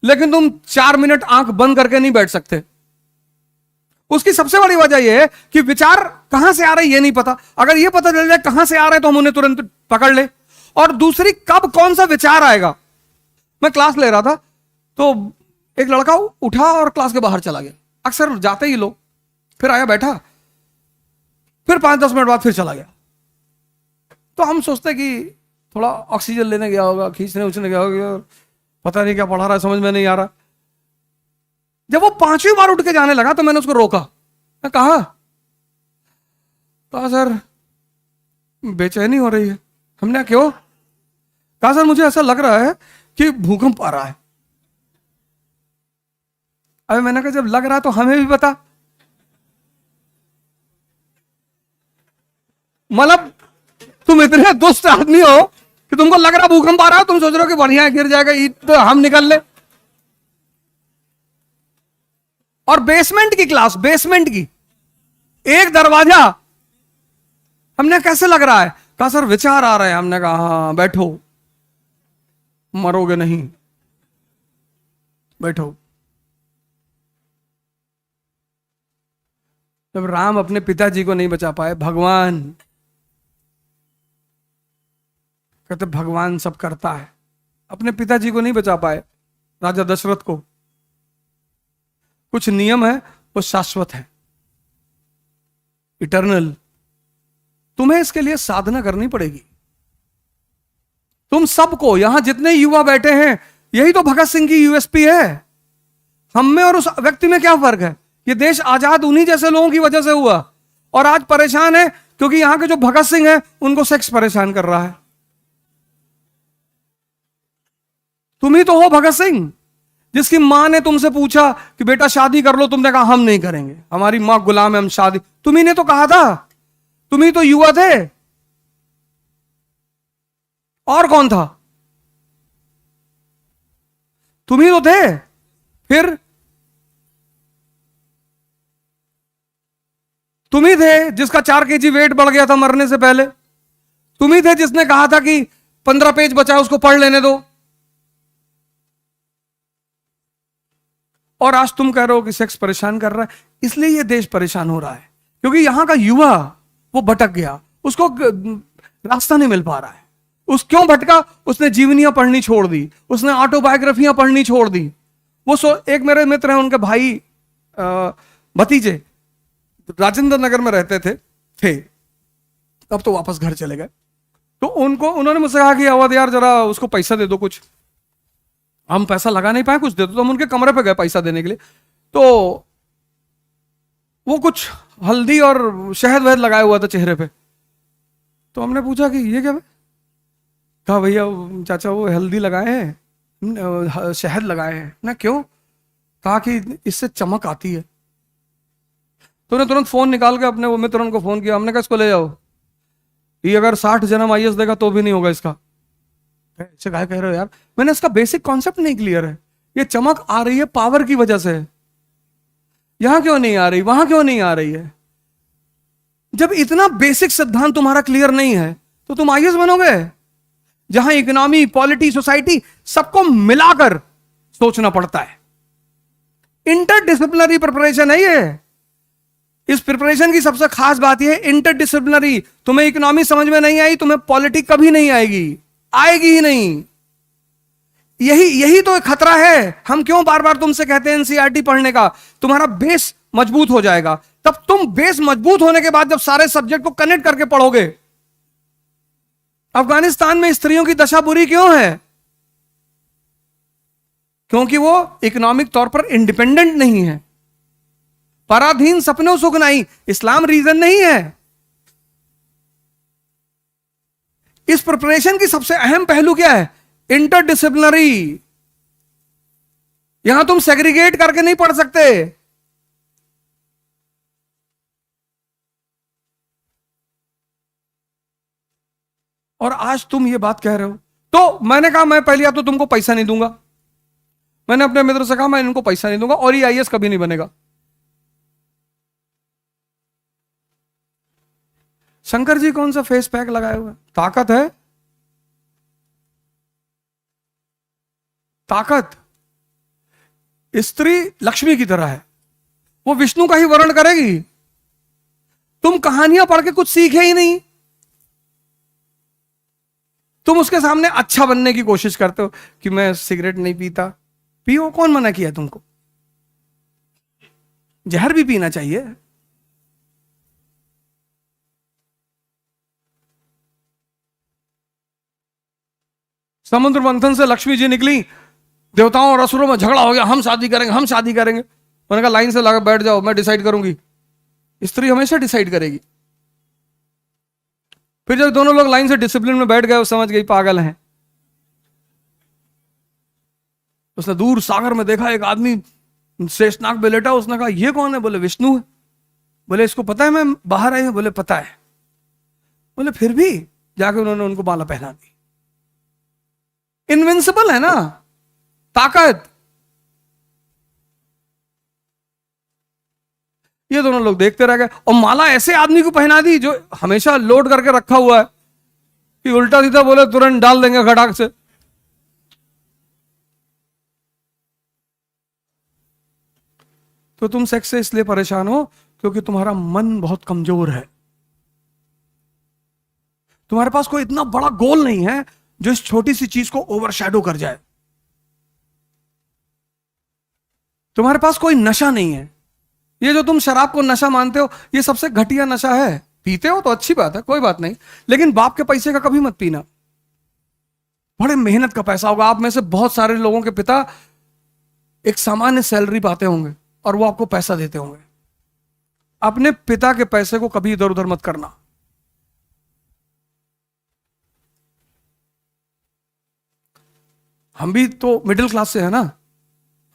लेकिन तुम 4 मिनट आंख बंद करके नहीं बैठ सकते। उसकी सबसे बड़ी वजह यह है कि विचार कहां से आ रहे हैं ये नहीं पता। अगर ये पता चल जाए कहां से आ रहे हैं तो हम उन्हें तुरंत पकड़ ले। और दूसरी, कब कौन सा विचार आएगा। मैं क्लास ले रहा था तो एक लड़का उठा और क्लास के बाहर चला गया। अक्सर जाते ही लोग, फिर आया बैठा, फिर 5-10 मिनट बाद फिर चला गया। तो हम सोचते कि थोड़ा ऑक्सीजन लेने गया होगा, खींचने उछने गया होगा, पता नहीं क्या पढ़ा रहा है, समझ में नहीं आ रहा। जब वो 5वीं बार उठ के जाने लगा तो मैंने उसको रोका। मैं कहा सर बेचैनी हो रही है। हमने, क्यों? कहा सर मुझे ऐसा लग रहा है कि भूकंप आ रहा है। अबे मैंने कहा जब लग रहा है तो हमें भी बता। मतलब तुम इतने दुष्ट आदमी हो कि तुमको लग रहा भूकंप आ रहा है, तुम सोच रहे हो कि बढ़िया गिर जाएगा ईद तो हम निकल ले। और बेसमेंट की क्लास, बेसमेंट की, एक दरवाजा। हमने, कैसे लग रहा है? कहा सर विचार आ रहे हैं। हमने कहा हाँ बैठो, मरोगे नहीं, बैठो। जब राम अपने पिताजी को नहीं बचा पाए, भगवान कहते भगवान सब करता है, अपने पिताजी को नहीं बचा पाए, राजा दशरथ को। कुछ नियम है वो शाश्वत है, इटर्नल। तुम्हें इसके लिए साधना करनी पड़ेगी। तुम सबको, यहां जितने युवा बैठे हैं, यही तो भगत सिंह की यूएसपी है। हम में और उस व्यक्ति में क्या फर्क है? ये देश आजाद उन्हीं जैसे लोगों की वजह से हुआ, और आज परेशान है क्योंकि यहां के जो भगत सिंह है उनको सेक्स परेशान कर रहा है। तुम ही तो हो भगत सिंह, जिसकी मां ने तुमसे पूछा कि बेटा शादी कर लो, तुमने कहा हम नहीं करेंगे, हमारी मां गुलाम है, हम शादी। तुम्ही ने तो कहा था, तुम ही तो युवा थे। और कौन था? तुम ही तो थे। फिर तुम ही थे जिसका 4 kg वेट बढ़ गया था मरने से पहले। तुम ही थे जिसने कहा था कि 15 पेज बचा है उसको पढ़ लेने दो। और आज तुम कह रहे हो कि सेक्स परेशान कर रहा है। इसलिए यह देश परेशान हो रहा है क्योंकि यहां का युवा वो भटक गया, उसको रास्ता नहीं मिल पा रहा है। उस क्यों भटका? उसने जीवनियां पढ़नी छोड़ दी, उसने ऑटोबायोग्राफियां पढ़नी छोड़ दी। वो एक मेरे मित्र हैं, उनके भाई भतीजे राजेंद्र नगर में रहते थे, अब तो वापस घर चले गए। तो उन्होंने मुझसे कहा कि अवध यार जरा उसको पैसा दे दो कुछ। हम पैसा लगा नहीं पाए, कुछ दे दो। तो हम उनके कमरे पे गए पैसा देने के लिए, तो वो कुछ हल्दी और शहद वहद लगाया हुआ था चेहरे पे। तो हमने पूछा कि ये क्या? कहा भैया चाचा वो हल्दी लगाए हैं, शहद लगाए हैं ना। क्यों? कहा कि इससे चमक आती है। तो उन्हें तुरंत फोन निकाल के अपने वो मित्र उनको फोन किया। हमने कहा इसको ले जाओ, ये अगर 60 जन्म आईएएस देगा तो भी नहीं होगा इसका। ऐसे क्या कह रहे हो यार? मैंने इसका बेसिक कॉन्सेप्ट नहीं क्लियर है। ये चमक आ रही है पावर की वजह से, यहां क्यों नहीं आ रही, वहां क्यों नहीं आ रही है? जब इतना बेसिक सिद्धांत तुम्हारा क्लियर नहीं है तो तुम आईएएस बनोगे? जहां इकोनॉमी, पॉलिटी, सोसाइटी सबको मिलाकर सोचना पड़ता है। इंटरडिसिप्लिनरी प्रिपरेशन है ये। इस प्रिपरेशन की सबसे खास बात यह है इंटरडिसिप्लिनरी। तुम्हें इकोनॉमी समझ में नहीं आई, तुम्हें पॉलिटिक्स कभी नहीं आएगी, आएगी ही नहीं। यही यही तो एक खतरा है। हम क्यों बार बार तुमसे कहते हैं एनसीईआरटी पढ़ने का? तुम्हारा बेस मजबूत हो जाएगा। तब तुम बेस मजबूत होने के बाद जब सारे सब्जेक्ट को कनेक्ट करके पढ़ोगे। अफगानिस्तान में स्त्रियों की दशा बुरी क्यों है? क्योंकि वो इकोनॉमिक तौर पर इंडिपेंडेंट नहीं है। पराधीन सपनों सुख नहीं, इस्लाम रीजन नहीं है। इस प्रिपरेशन की सबसे अहम पहलू क्या है? इंटरडिसिप्लिनरी। यहां तुम सेग्रीगेट करके नहीं पढ़ सकते। और आज तुम ये बात कह रहे हो। तो मैंने कहा मैं पहले तो तुमको पैसा नहीं दूंगा। मैंने अपने मित्र से कहा मैं इनको पैसा नहीं दूंगा और ये आईएएस कभी नहीं बनेगा। शंकर जी कौन सा फेस पैक लगाए हुए? ताकत है, ताकत। स्त्री लक्ष्मी की तरह है, वो विष्णु का ही वर्ण करेगी। तुम कहानियां पढ़ के कुछ सीखे ही नहीं। तुम उसके सामने अच्छा बनने की कोशिश करते हो कि मैं सिगरेट नहीं पीता। पियो, कौन मना किया तुमको? जहर भी पीना चाहिए। समुद्र मंथन से लक्ष्मी जी निकली, देवताओं और असुरों में झगड़ा हो गया, हम शादी करेंगे, हम शादी करेंगे। मैंने कहा लाइन से लगा बैठ जाओ, मैं डिसाइड करूंगी। स्त्री हमेशा डिसाइड करेगी। फिर जब दोनों लोग लाइन से डिसिप्लिन में बैठ गए, वो समझ गई पागल हैं। उसने दूर सागर में देखा एक आदमी शेषनाग पे लेटा। उसने कहा ये कौन है? बोले विष्णु है। बोले इसको पता है मैं बाहर आई हूं? बोले पता है। बोले फिर भी? जाके उन्होंने उनको माला पहना दी। इनविंसिबल है ना, ताकत। ये दोनों लोग देखते रह गए और माला ऐसे आदमी को पहना दी जो हमेशा लोड करके रखा हुआ है कि उल्टा सीधा बोले तुरंत डाल देंगे खटाक से। तो तुम सेक्स से इसलिए परेशान हो क्योंकि तुम्हारा मन बहुत कमजोर है। तुम्हारे पास कोई इतना बड़ा गोल नहीं है जो इस छोटी सी चीज को ओवरशैडो कर जाए। तुम्हारे पास कोई नशा नहीं है। ये जो तुम शराब को नशा मानते हो, ये सबसे घटिया नशा है। पीते हो तो अच्छी बात है, कोई बात नहीं, लेकिन बाप के पैसे का कभी मत पीना। बड़े मेहनत का पैसा होगा। आप में से बहुत सारे लोगों के पिता एक सामान्य सैलरी पाते होंगे और वो आपको पैसा देते होंगे। अपने पिता के पैसे को कभी इधर उधर मत करना। हम भी तो मिडिल क्लास से है ना।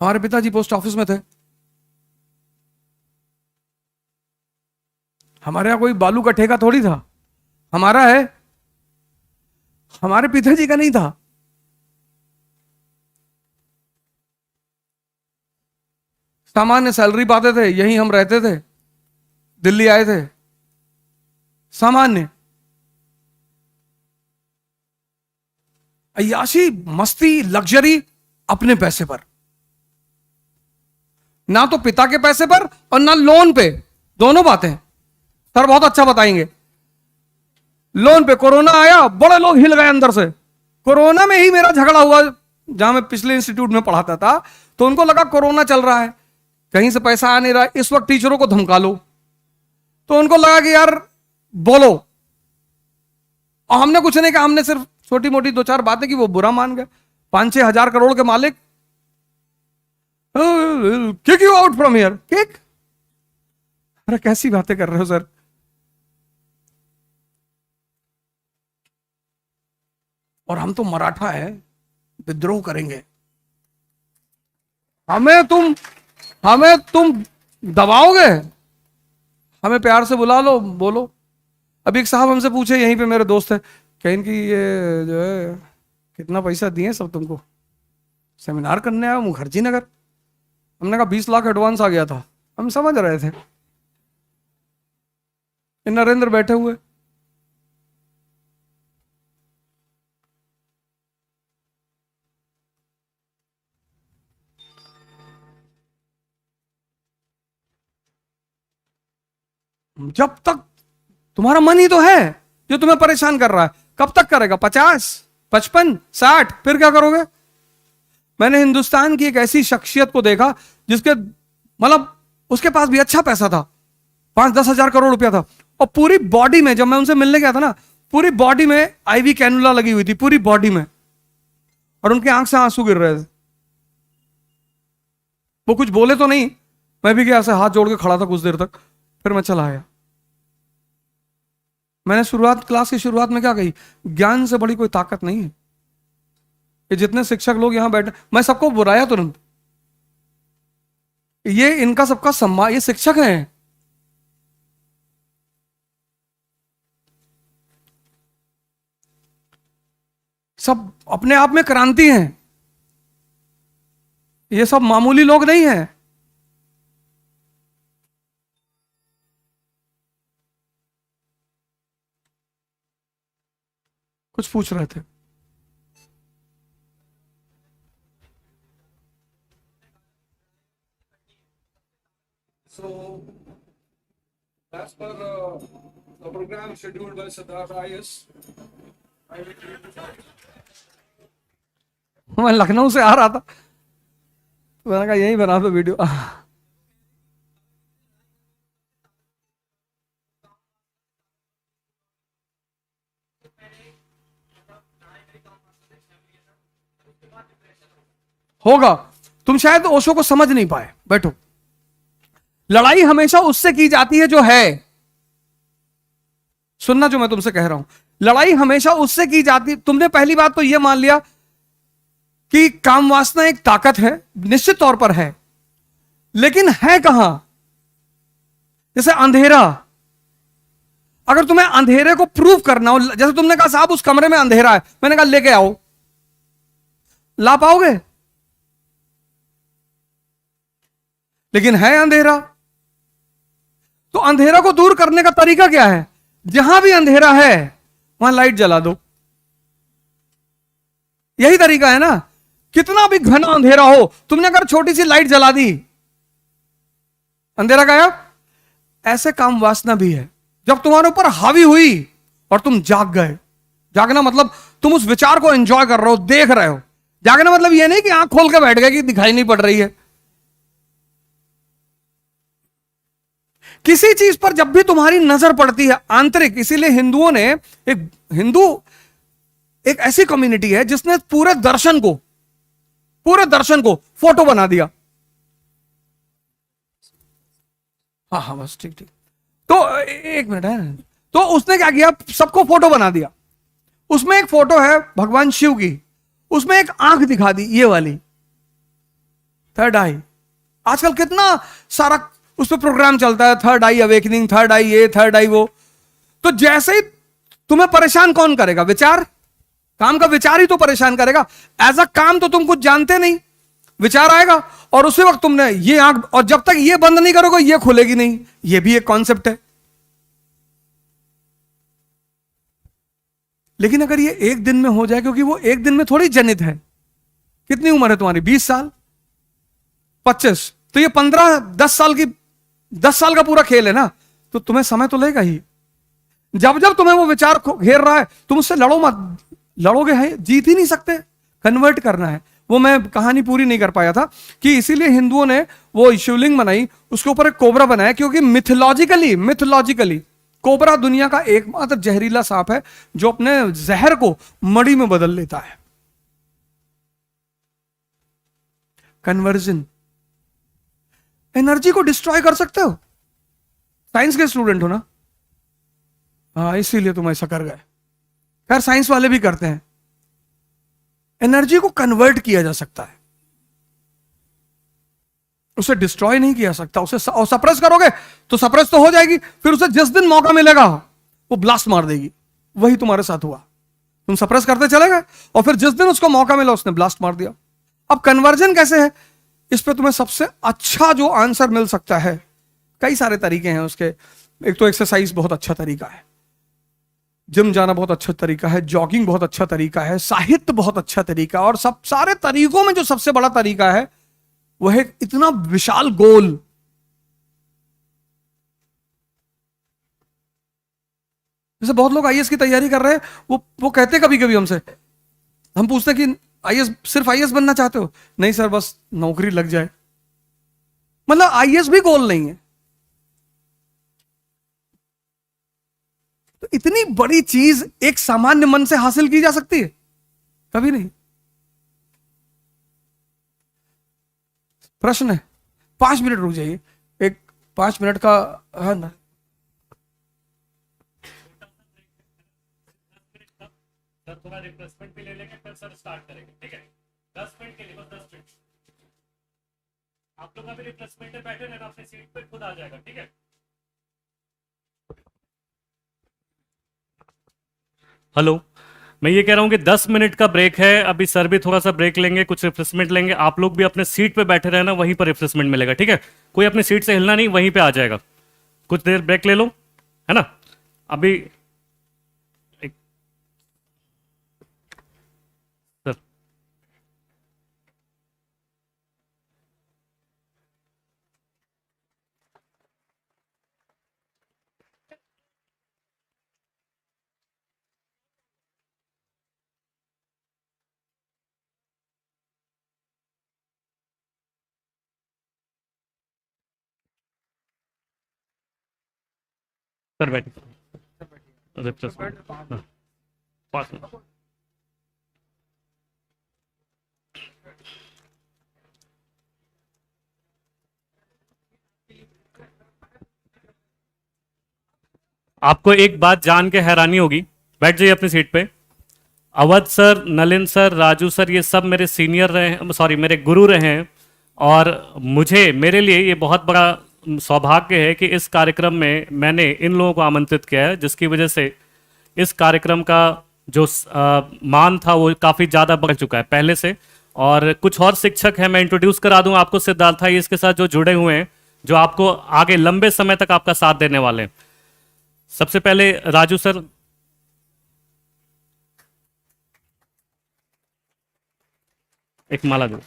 हमारे पिताजी पोस्ट ऑफिस में थे। हमारे यहां कोई बालू का ठेका थोड़ी था। हमारा है, हमारे पिताजी का नहीं था। सामान्य सैलरी पाते थे, यहीं हम रहते थे। दिल्ली आए थे, सामान्य अय्याशी, मस्ती, लग्जरी अपने पैसे पर। ना तो पिता के पैसे पर और ना लोन पे। दोनों बातें सर बहुत अच्छा बताएंगे। लोन पे कोरोना आया, बड़े लोग हिल गए अंदर से। कोरोना में ही मेरा झगड़ा हुआ जहां मैं पिछले इंस्टीट्यूट में पढ़ाता था। तो उनको लगा कोरोना चल रहा है, कहीं से पैसा आ नहीं रहा, इस वक्त टीचरों को धमका लो। तो उनको लगा कि यार बोलो, और हमने कुछ नहीं कहा। हमने सिर्फ छोटी मोटी दो चार बातें की, वो बुरा मान गए। 5-6 हजार करोड़ के मालिक, kick you out from here. Kick? अरे कैसी बातें कर रहे हो सर। और हम तो मराठा है, विद्रोह करेंगे। हमें तुम दबाओगे? हमें प्यार से बुला लो, बोलो। अभी एक साहब हमसे पूछे, यहीं पे मेरे दोस्त है, क्या इनकी ये जो है कितना पैसा दिए सब तुमको? सेमिनार करने आया मुखर्जी नगर। हमने कहा 20 लाख एडवांस आ गया था। हम समझ रहे थे नरेंद्र बैठे हुए। जब तक तुम्हारा मन ही तो है जो तुम्हें परेशान कर रहा है। कब तक करेगा? 50, 55, 60, फिर क्या करोगे? मैंने हिंदुस्तान की एक ऐसी शख्सियत को देखा जिसके मतलब उसके पास भी अच्छा पैसा था, 5-10 हजार करोड़ रुपया था, और पूरी बॉडी में, जब मैं उनसे मिलने गया था ना, पूरी बॉडी में आईवी कैनुला लगी हुई थी, पूरी बॉडी में, और उनकी आंख से आंसू गिर रहे थे। वो कुछ बोले तो नहीं, मैं भी क्या ऐसे हाथ जोड़ के खड़ा था कुछ देर तक, फिर मैं चला आया। मैंने क्लास की शुरुआत में क्या कही, ज्ञान से बड़ी कोई ताकत नहीं है। ये जितने शिक्षक लोग यहां बैठे, मैं सबको बुराया तुरंत, ये इनका सबका सम्मान, ये शिक्षक हैं। सब अपने आप में क्रांति हैं, ये सब मामूली लोग नहीं हैं। कुछ पूछ रहे थे। So, as per the program scheduled by Siddhartha IS, मैं लखनऊ से आ रहा था, मैंने कहा यही बना दो वीडियो। होगा, तुम शायद ओशो को समझ नहीं पाए। बैठो, लड़ाई हमेशा उससे की जाती है जो है, सुनना जो मैं तुमसे कह रहा हूं, लड़ाई हमेशा उससे की जाती। तुमने पहली बात तो यह मान लिया कि काम वासना एक ताकत है, निश्चित तौर पर है, लेकिन है कहां? जैसे अंधेरा, अगर तुम्हें अंधेरे को प्रूव करना हो, जैसे तुमने कहा साहब उस कमरे में अंधेरा है, मैंने कहा लेके आओ, ला पाओगे? लेकिन है अंधेरा। तो अंधेरा को दूर करने का तरीका क्या है? जहां भी अंधेरा है वहां लाइट जला दो, यही तरीका है ना। कितना भी घना अंधेरा हो, तुमने अगर छोटी सी लाइट जला दी, अंधेरा गायब। ऐसे काम वासना भी है, जब तुम्हारे ऊपर हावी हुई और तुम जाग गए। जागना मतलब तुम उस विचार को एंजॉय कर रहे हो, देख रहे हो। जागना मतलब यह नहीं कि आंख खोल के बैठ गए कि दिखाई नहीं पड़ रही है। किसी चीज पर जब भी तुम्हारी नजर पड़ती है आंतरिक, इसीलिए हिंदुओं ने एक ऐसी कम्युनिटी है जिसने पूरे दर्शन को फोटो बना दिया। हाँ हाँ बस ठीक ठीक। तो एक मिनट है। तो उसने क्या किया, सबको फोटो बना दिया। उसमें एक फोटो है भगवान शिव की, उसमें एक आंख दिखा दी, ये वाली थर्ड आई। आजकल कितना सारा उस पर प्रोग्राम चलता है, थर्ड आई अवेकनिंग, थर्ड आई ये, थर्ड आई वो। तो जैसे ही तुम्हें परेशान कौन करेगा? विचार। काम का विचार ही तो परेशान करेगा। एज अ काम तो तुम कुछ जानते नहीं, विचार आएगा और उसी वक्त तुमने ये आंख, और जब तक ये बंद नहीं करोगे ये खुलेगी नहीं। ये भी एक कॉन्सेप्ट है। लेकिन अगर ये एक दिन में हो जाए, क्योंकि वो एक दिन में थोड़ी जनित है। कितनी उम्र है तुम्हारी? 20 साल, 25, तो ये 10 साल का पूरा खेल है ना। तो तुम्हें समय तो लेगा ही। जब जब तुम्हें वो विचार घेर रहा है, तुम उससे लड़ो मत। लड़ोगे है, जीत ही नहीं सकते। कन्वर्ट करना है। वो मैं कहानी पूरी नहीं कर पाया था कि इसीलिए हिंदुओं ने वो शिवलिंग बनाई, उसके ऊपर एक कोबरा बनाया, क्योंकि मिथोलॉजिकली कोबरा दुनिया का एकमात्र जहरीला सांप है जो अपने जहर को मड़ी में बदल लेता है। कन्वर्जन, एनर्जी को डिस्ट्रॉय कर सकते हो। साइंस के स्टूडेंट हो ना, हाँ, इसीलिए तुम ऐसा कर गए। खैर साइंस वाले भी करते हैं। एनर्जी को कन्वर्ट किया जा सकता है, उसे डिस्ट्रॉय नहीं किया सकता। उसे सप्रेस करोगे तो सप्रेस तो हो जाएगी, फिर उसे जिस दिन मौका मिलेगा वो ब्लास्ट मार देगी। वही तुम्हारे साथ हुआ। तुम सप्रेस करते चले गए और फिर जिस दिन उसको मौका मिला उसने ब्लास्ट मार दिया। अब कन्वर्जन कैसे है, इस पे तुम्हें सबसे अच्छा जो आंसर मिल सकता है, कई सारे तरीके हैं उसके। एक तो एक्सरसाइज बहुत अच्छा तरीका है, जिम जाना बहुत अच्छा तरीका है, जॉगिंग बहुत अच्छा तरीका है, साहित्य बहुत अच्छा तरीका है, और सब सारे तरीकों में जो सबसे बड़ा तरीका है वह है इतना विशाल गोल। जैसे बहुत लोग आईएएस की तैयारी कर रहे हैं, वो कहते कभी कभी हमसे, हम पूछते कि आईएएस, सिर्फ आईएएस बनना चाहते हो? नहीं सर, बस नौकरी लग जाए। मतलब आईएएस भी गोल नहीं है। तो इतनी बड़ी चीज एक सामान्य मन से हासिल की जा सकती है? कभी नहीं। प्रश्न है, 5 मिनट रुक जाइए, एक 5 मिनट का। हाँ ना, सर थोड़ा रिफ्रेशमेंट भी ले लेंगे, फिर सर स्टार्ट करेंगे, ठीक है? 10 मिनट के लिए, बस 10 मिनट। आप लोग का भी रिफ्रेशमेंट है, बैठे रहना अपनी सीट पे, खुद आ जाएगा, ठीक है? हेलो, मैं ये कह रहा हूँ कि 10 मिनट का ब्रेक है अभी। सर भी थोड़ा सा ब्रेक लेंगे, कुछ रिफ्रेशमेंट लेंगे। आप लोग भी अपने सीट पे बैठे रहना, वहीं पर रिफ्रेशमेंट मिलेगा, ठीक है? कोई अपनी सीट से हिलना नहीं, वहीं पे आ जाएगा। कुछ देर ब्रेक ले लो, है ना? अभी एक, सर सर बैठिए, रिफ्रेशमेंट, हाँ, 5 मिनट। आपको एक बात जान के हैरानी होगी, बैठ जाइए अपनी सीट पे। Awadh sir, Nalin sir, Raju sir, ये सब मेरे सीनियर रहे हैं, सॉरी मेरे गुरु रहे हैं। और मुझे, मेरे लिए ये बहुत बड़ा सौभाग्य है कि इस कार्यक्रम में मैंने इन लोगों को आमंत्रित किया है, जिसकी वजह से इस कार्यक्रम का जो मान था वो काफ़ी ज़्यादा बढ़ चुका है पहले से। और कुछ और शिक्षक हैं, मैं इंट्रोड्यूस करा दूं आपको, सिद्धार्थ भाई इसके साथ जो जुड़े हुए हैं, जो आपको आगे लंबे समय तक आपका साथ देने वाले हैं। सबसे पहले राजू सर। एक माला दो।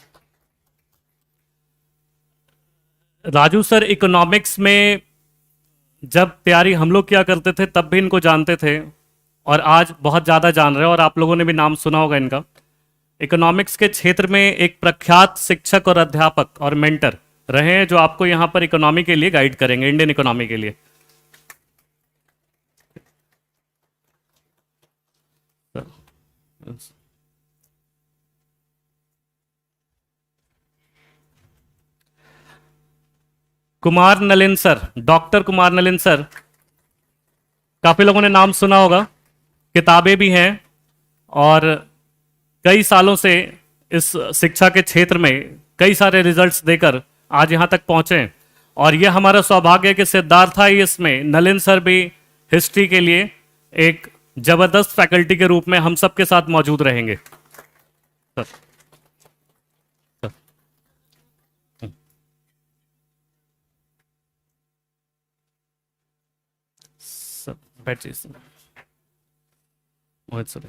राजू सर इकोनॉमिक्स में जब तैयारी हम लोग किया करते थे तब भी इनको जानते थे, और आज बहुत ज़्यादा जान रहे हैं, और आप लोगों ने भी नाम सुना होगा इनका। इकोनॉमिक्स के क्षेत्र में एक प्रख्यात शिक्षक और अध्यापक और मेंटर रहे हैं, जो आपको यहाँ पर इकोनॉमी के लिए गाइड करेंगे, इंडियन इकोनॉमी के लिए। Kumar Nalin sir, doctor Kumar Nalin sir, काफी लोगों ने नाम सुना होगा, किताबें भी हैं, और कई सालों से इस शिक्षा के क्षेत्र में कई सारे रिजल्ट्स देकर आज यहां तक पहुंचे हैं। और यह हमारा सौभाग्य है कि सिद्धार्थ आईएएस में नलिन सर भी हिस्ट्री के लिए एक जबरदस्त फैकल्टी के रूप में हम सबके साथ मौजूद रहेंगे। सर, सर, सर बैठिए सर। मोहित सर।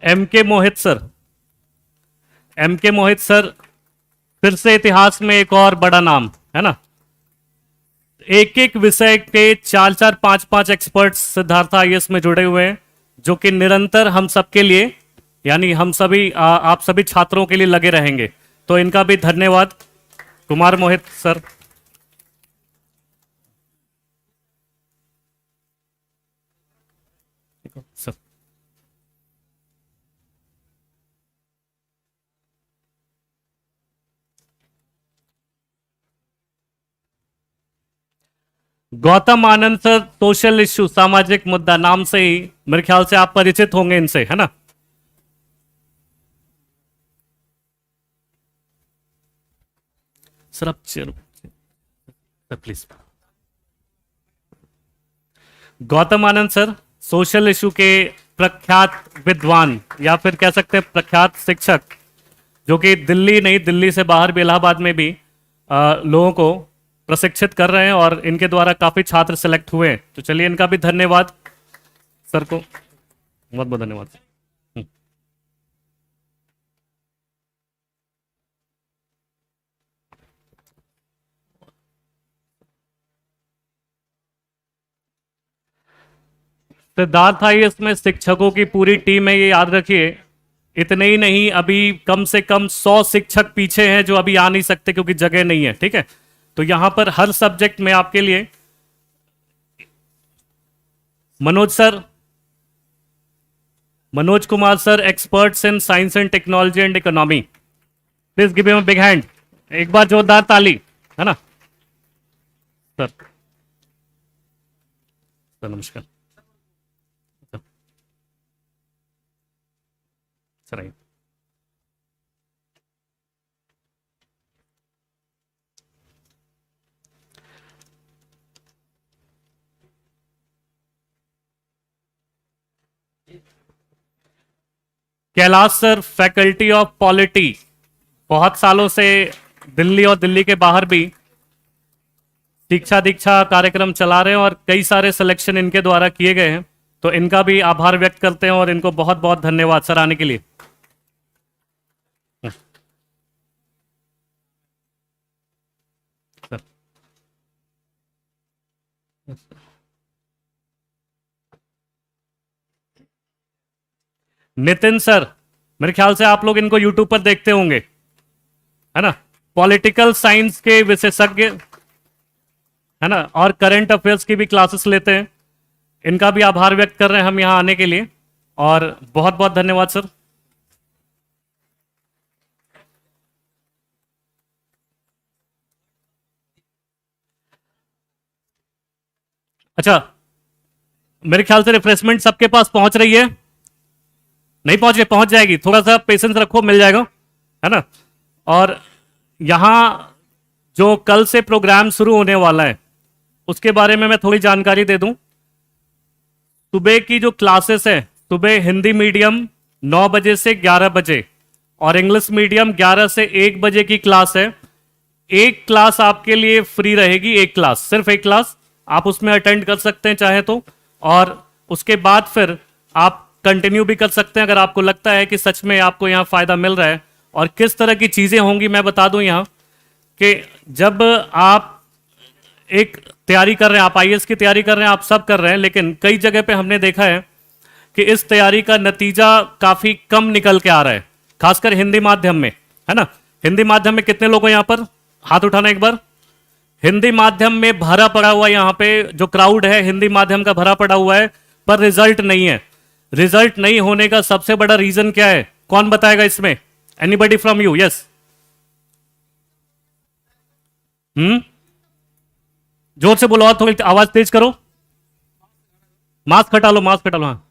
एम के मोहित सर। एम के मोहित सर फिर से इतिहास में एक और बड़ा नाम है ना। एक एक विषय के 4 4 5 5 एक्सपर्ट्स सिद्धार्थ आईएएस में जुड़े हुए हैं, जो कि निरंतर हम सबके लिए, यानी हम सभी आप सभी छात्रों के लिए लगे रहेंगे। तो इनका भी धन्यवाद, कुमार मोहित सर। सर गौतम आनंद सर, सोशल इश्यू, सामाजिक मुद्दा, नाम से ही मेरे ख्याल से आप परिचित होंगे इनसे, है ना? सर आप chair please. Gautam Anand sir, social issue के प्रख्यात विद्वान, या फिर कह सकते हैं प्रख्यात शिक्षक, जो कि दिल्ली नहीं, दिल्ली से बाहर भी, इलाहाबाद में भी लोगों को प्रशिक्षित कर रहे हैं, और इनके द्वारा काफी छात्र सेलेक्ट हुए हैं। तो चलिए इनका भी धन्यवाद सर को, बहुत बहुत धन्यवाद। सिद्धार्थ आईएएस में शिक्षकों की पूरी टीम है, ये याद रखिए। इतने ही नहीं, अभी कम से कम 100 शिक्षक पीछे हैं जो अभी आ नहीं सकते क्योंकि जगह नहीं है, ठीक है। तो यहां पर हर सब्जेक्ट में आपके लिए Manoj sir, Manoj Kumar sir, experts in science and technology and economy, please give him a big hand. एक बार जोरदार ताली, है ना सर। सर नमस्कार सर, आइए। Kailash sir, faculty of polity, बहुत सालों से दिल्ली और दिल्ली के बाहर भी शिक्षा दीक्षा कार्यक्रम चला रहे हैं और कई सारे सिलेक्शन इनके द्वारा किए गए हैं, तो इनका भी आभार व्यक्त करते हैं और इनको बहुत बहुत धन्यवाद सर आने के लिए। सर नितिन सर, मेरे ख्याल से आप लोग इनको यूट्यूब पर देखते होंगे, है ना, पॉलिटिकल साइंस के विशेषज्ञ, है ना, और करंट अफेयर्स की भी क्लासेस लेते हैं। इनका भी आभार व्यक्त कर रहे हैं हम यहां आने के लिए, और बहुत बहुत धन्यवाद सर। अच्छा, मेरे ख्याल से रिफ्रेशमेंट सबके पास पहुंच रही है, नहीं पहुंचे, पहुंच जाएगी, थोड़ा सा पेशेंस रखो, मिल जाएगा, है ना। और यहां जो कल से प्रोग्राम शुरू होने वाला है उसके बारे में मैं थोड़ी जानकारी दे दूं। सुबह की जो क्लासेस है, सुबह हिंदी मीडियम 9 बजे से 11 बजे और इंग्लिश मीडियम 11 से 1 बजे की क्लास है। एक क्लास आपके लिए फ्री रहेगी, एक क्लास, सिर्फ एक क्लास, आप उसमें अटेंड कर सकते हैं चाहे तो, और उसके बाद फिर आप कंटिन्यू भी कर सकते हैं अगर आपको लगता है कि सच में आपको यहाँ फायदा मिल रहा है। और किस तरह की चीजें होंगी मैं बता दूं यहाँ, कि जब आप एक तैयारी कर रहे हैं, आप आईएएस की तैयारी कर रहे हैं, आप सब कर रहे हैं, लेकिन कई जगह पे हमने देखा है कि इस तैयारी का नतीजा काफी कम निकल के आ रहा है, खासकर हिंदी माध्यम में, है ना। हिंदी माध्यम में कितने लोग हैं यहाँ पर, हाथ उठाना एक बार। हिंदी माध्यम में भरा पड़ा हुआ, यहाँ पे जो क्राउड है हिंदी माध्यम का भरा पड़ा हुआ है, पर रिजल्ट नहीं है। रिजल्ट नहीं होने का सबसे बड़ा रीजन क्या है, कौन बताएगा इसमें? Anybody from you? यस, जोर से बोलो और थोड़ी आवाज तेज करो। मास्क हटा लो, मास्क हटा लो, हाँ।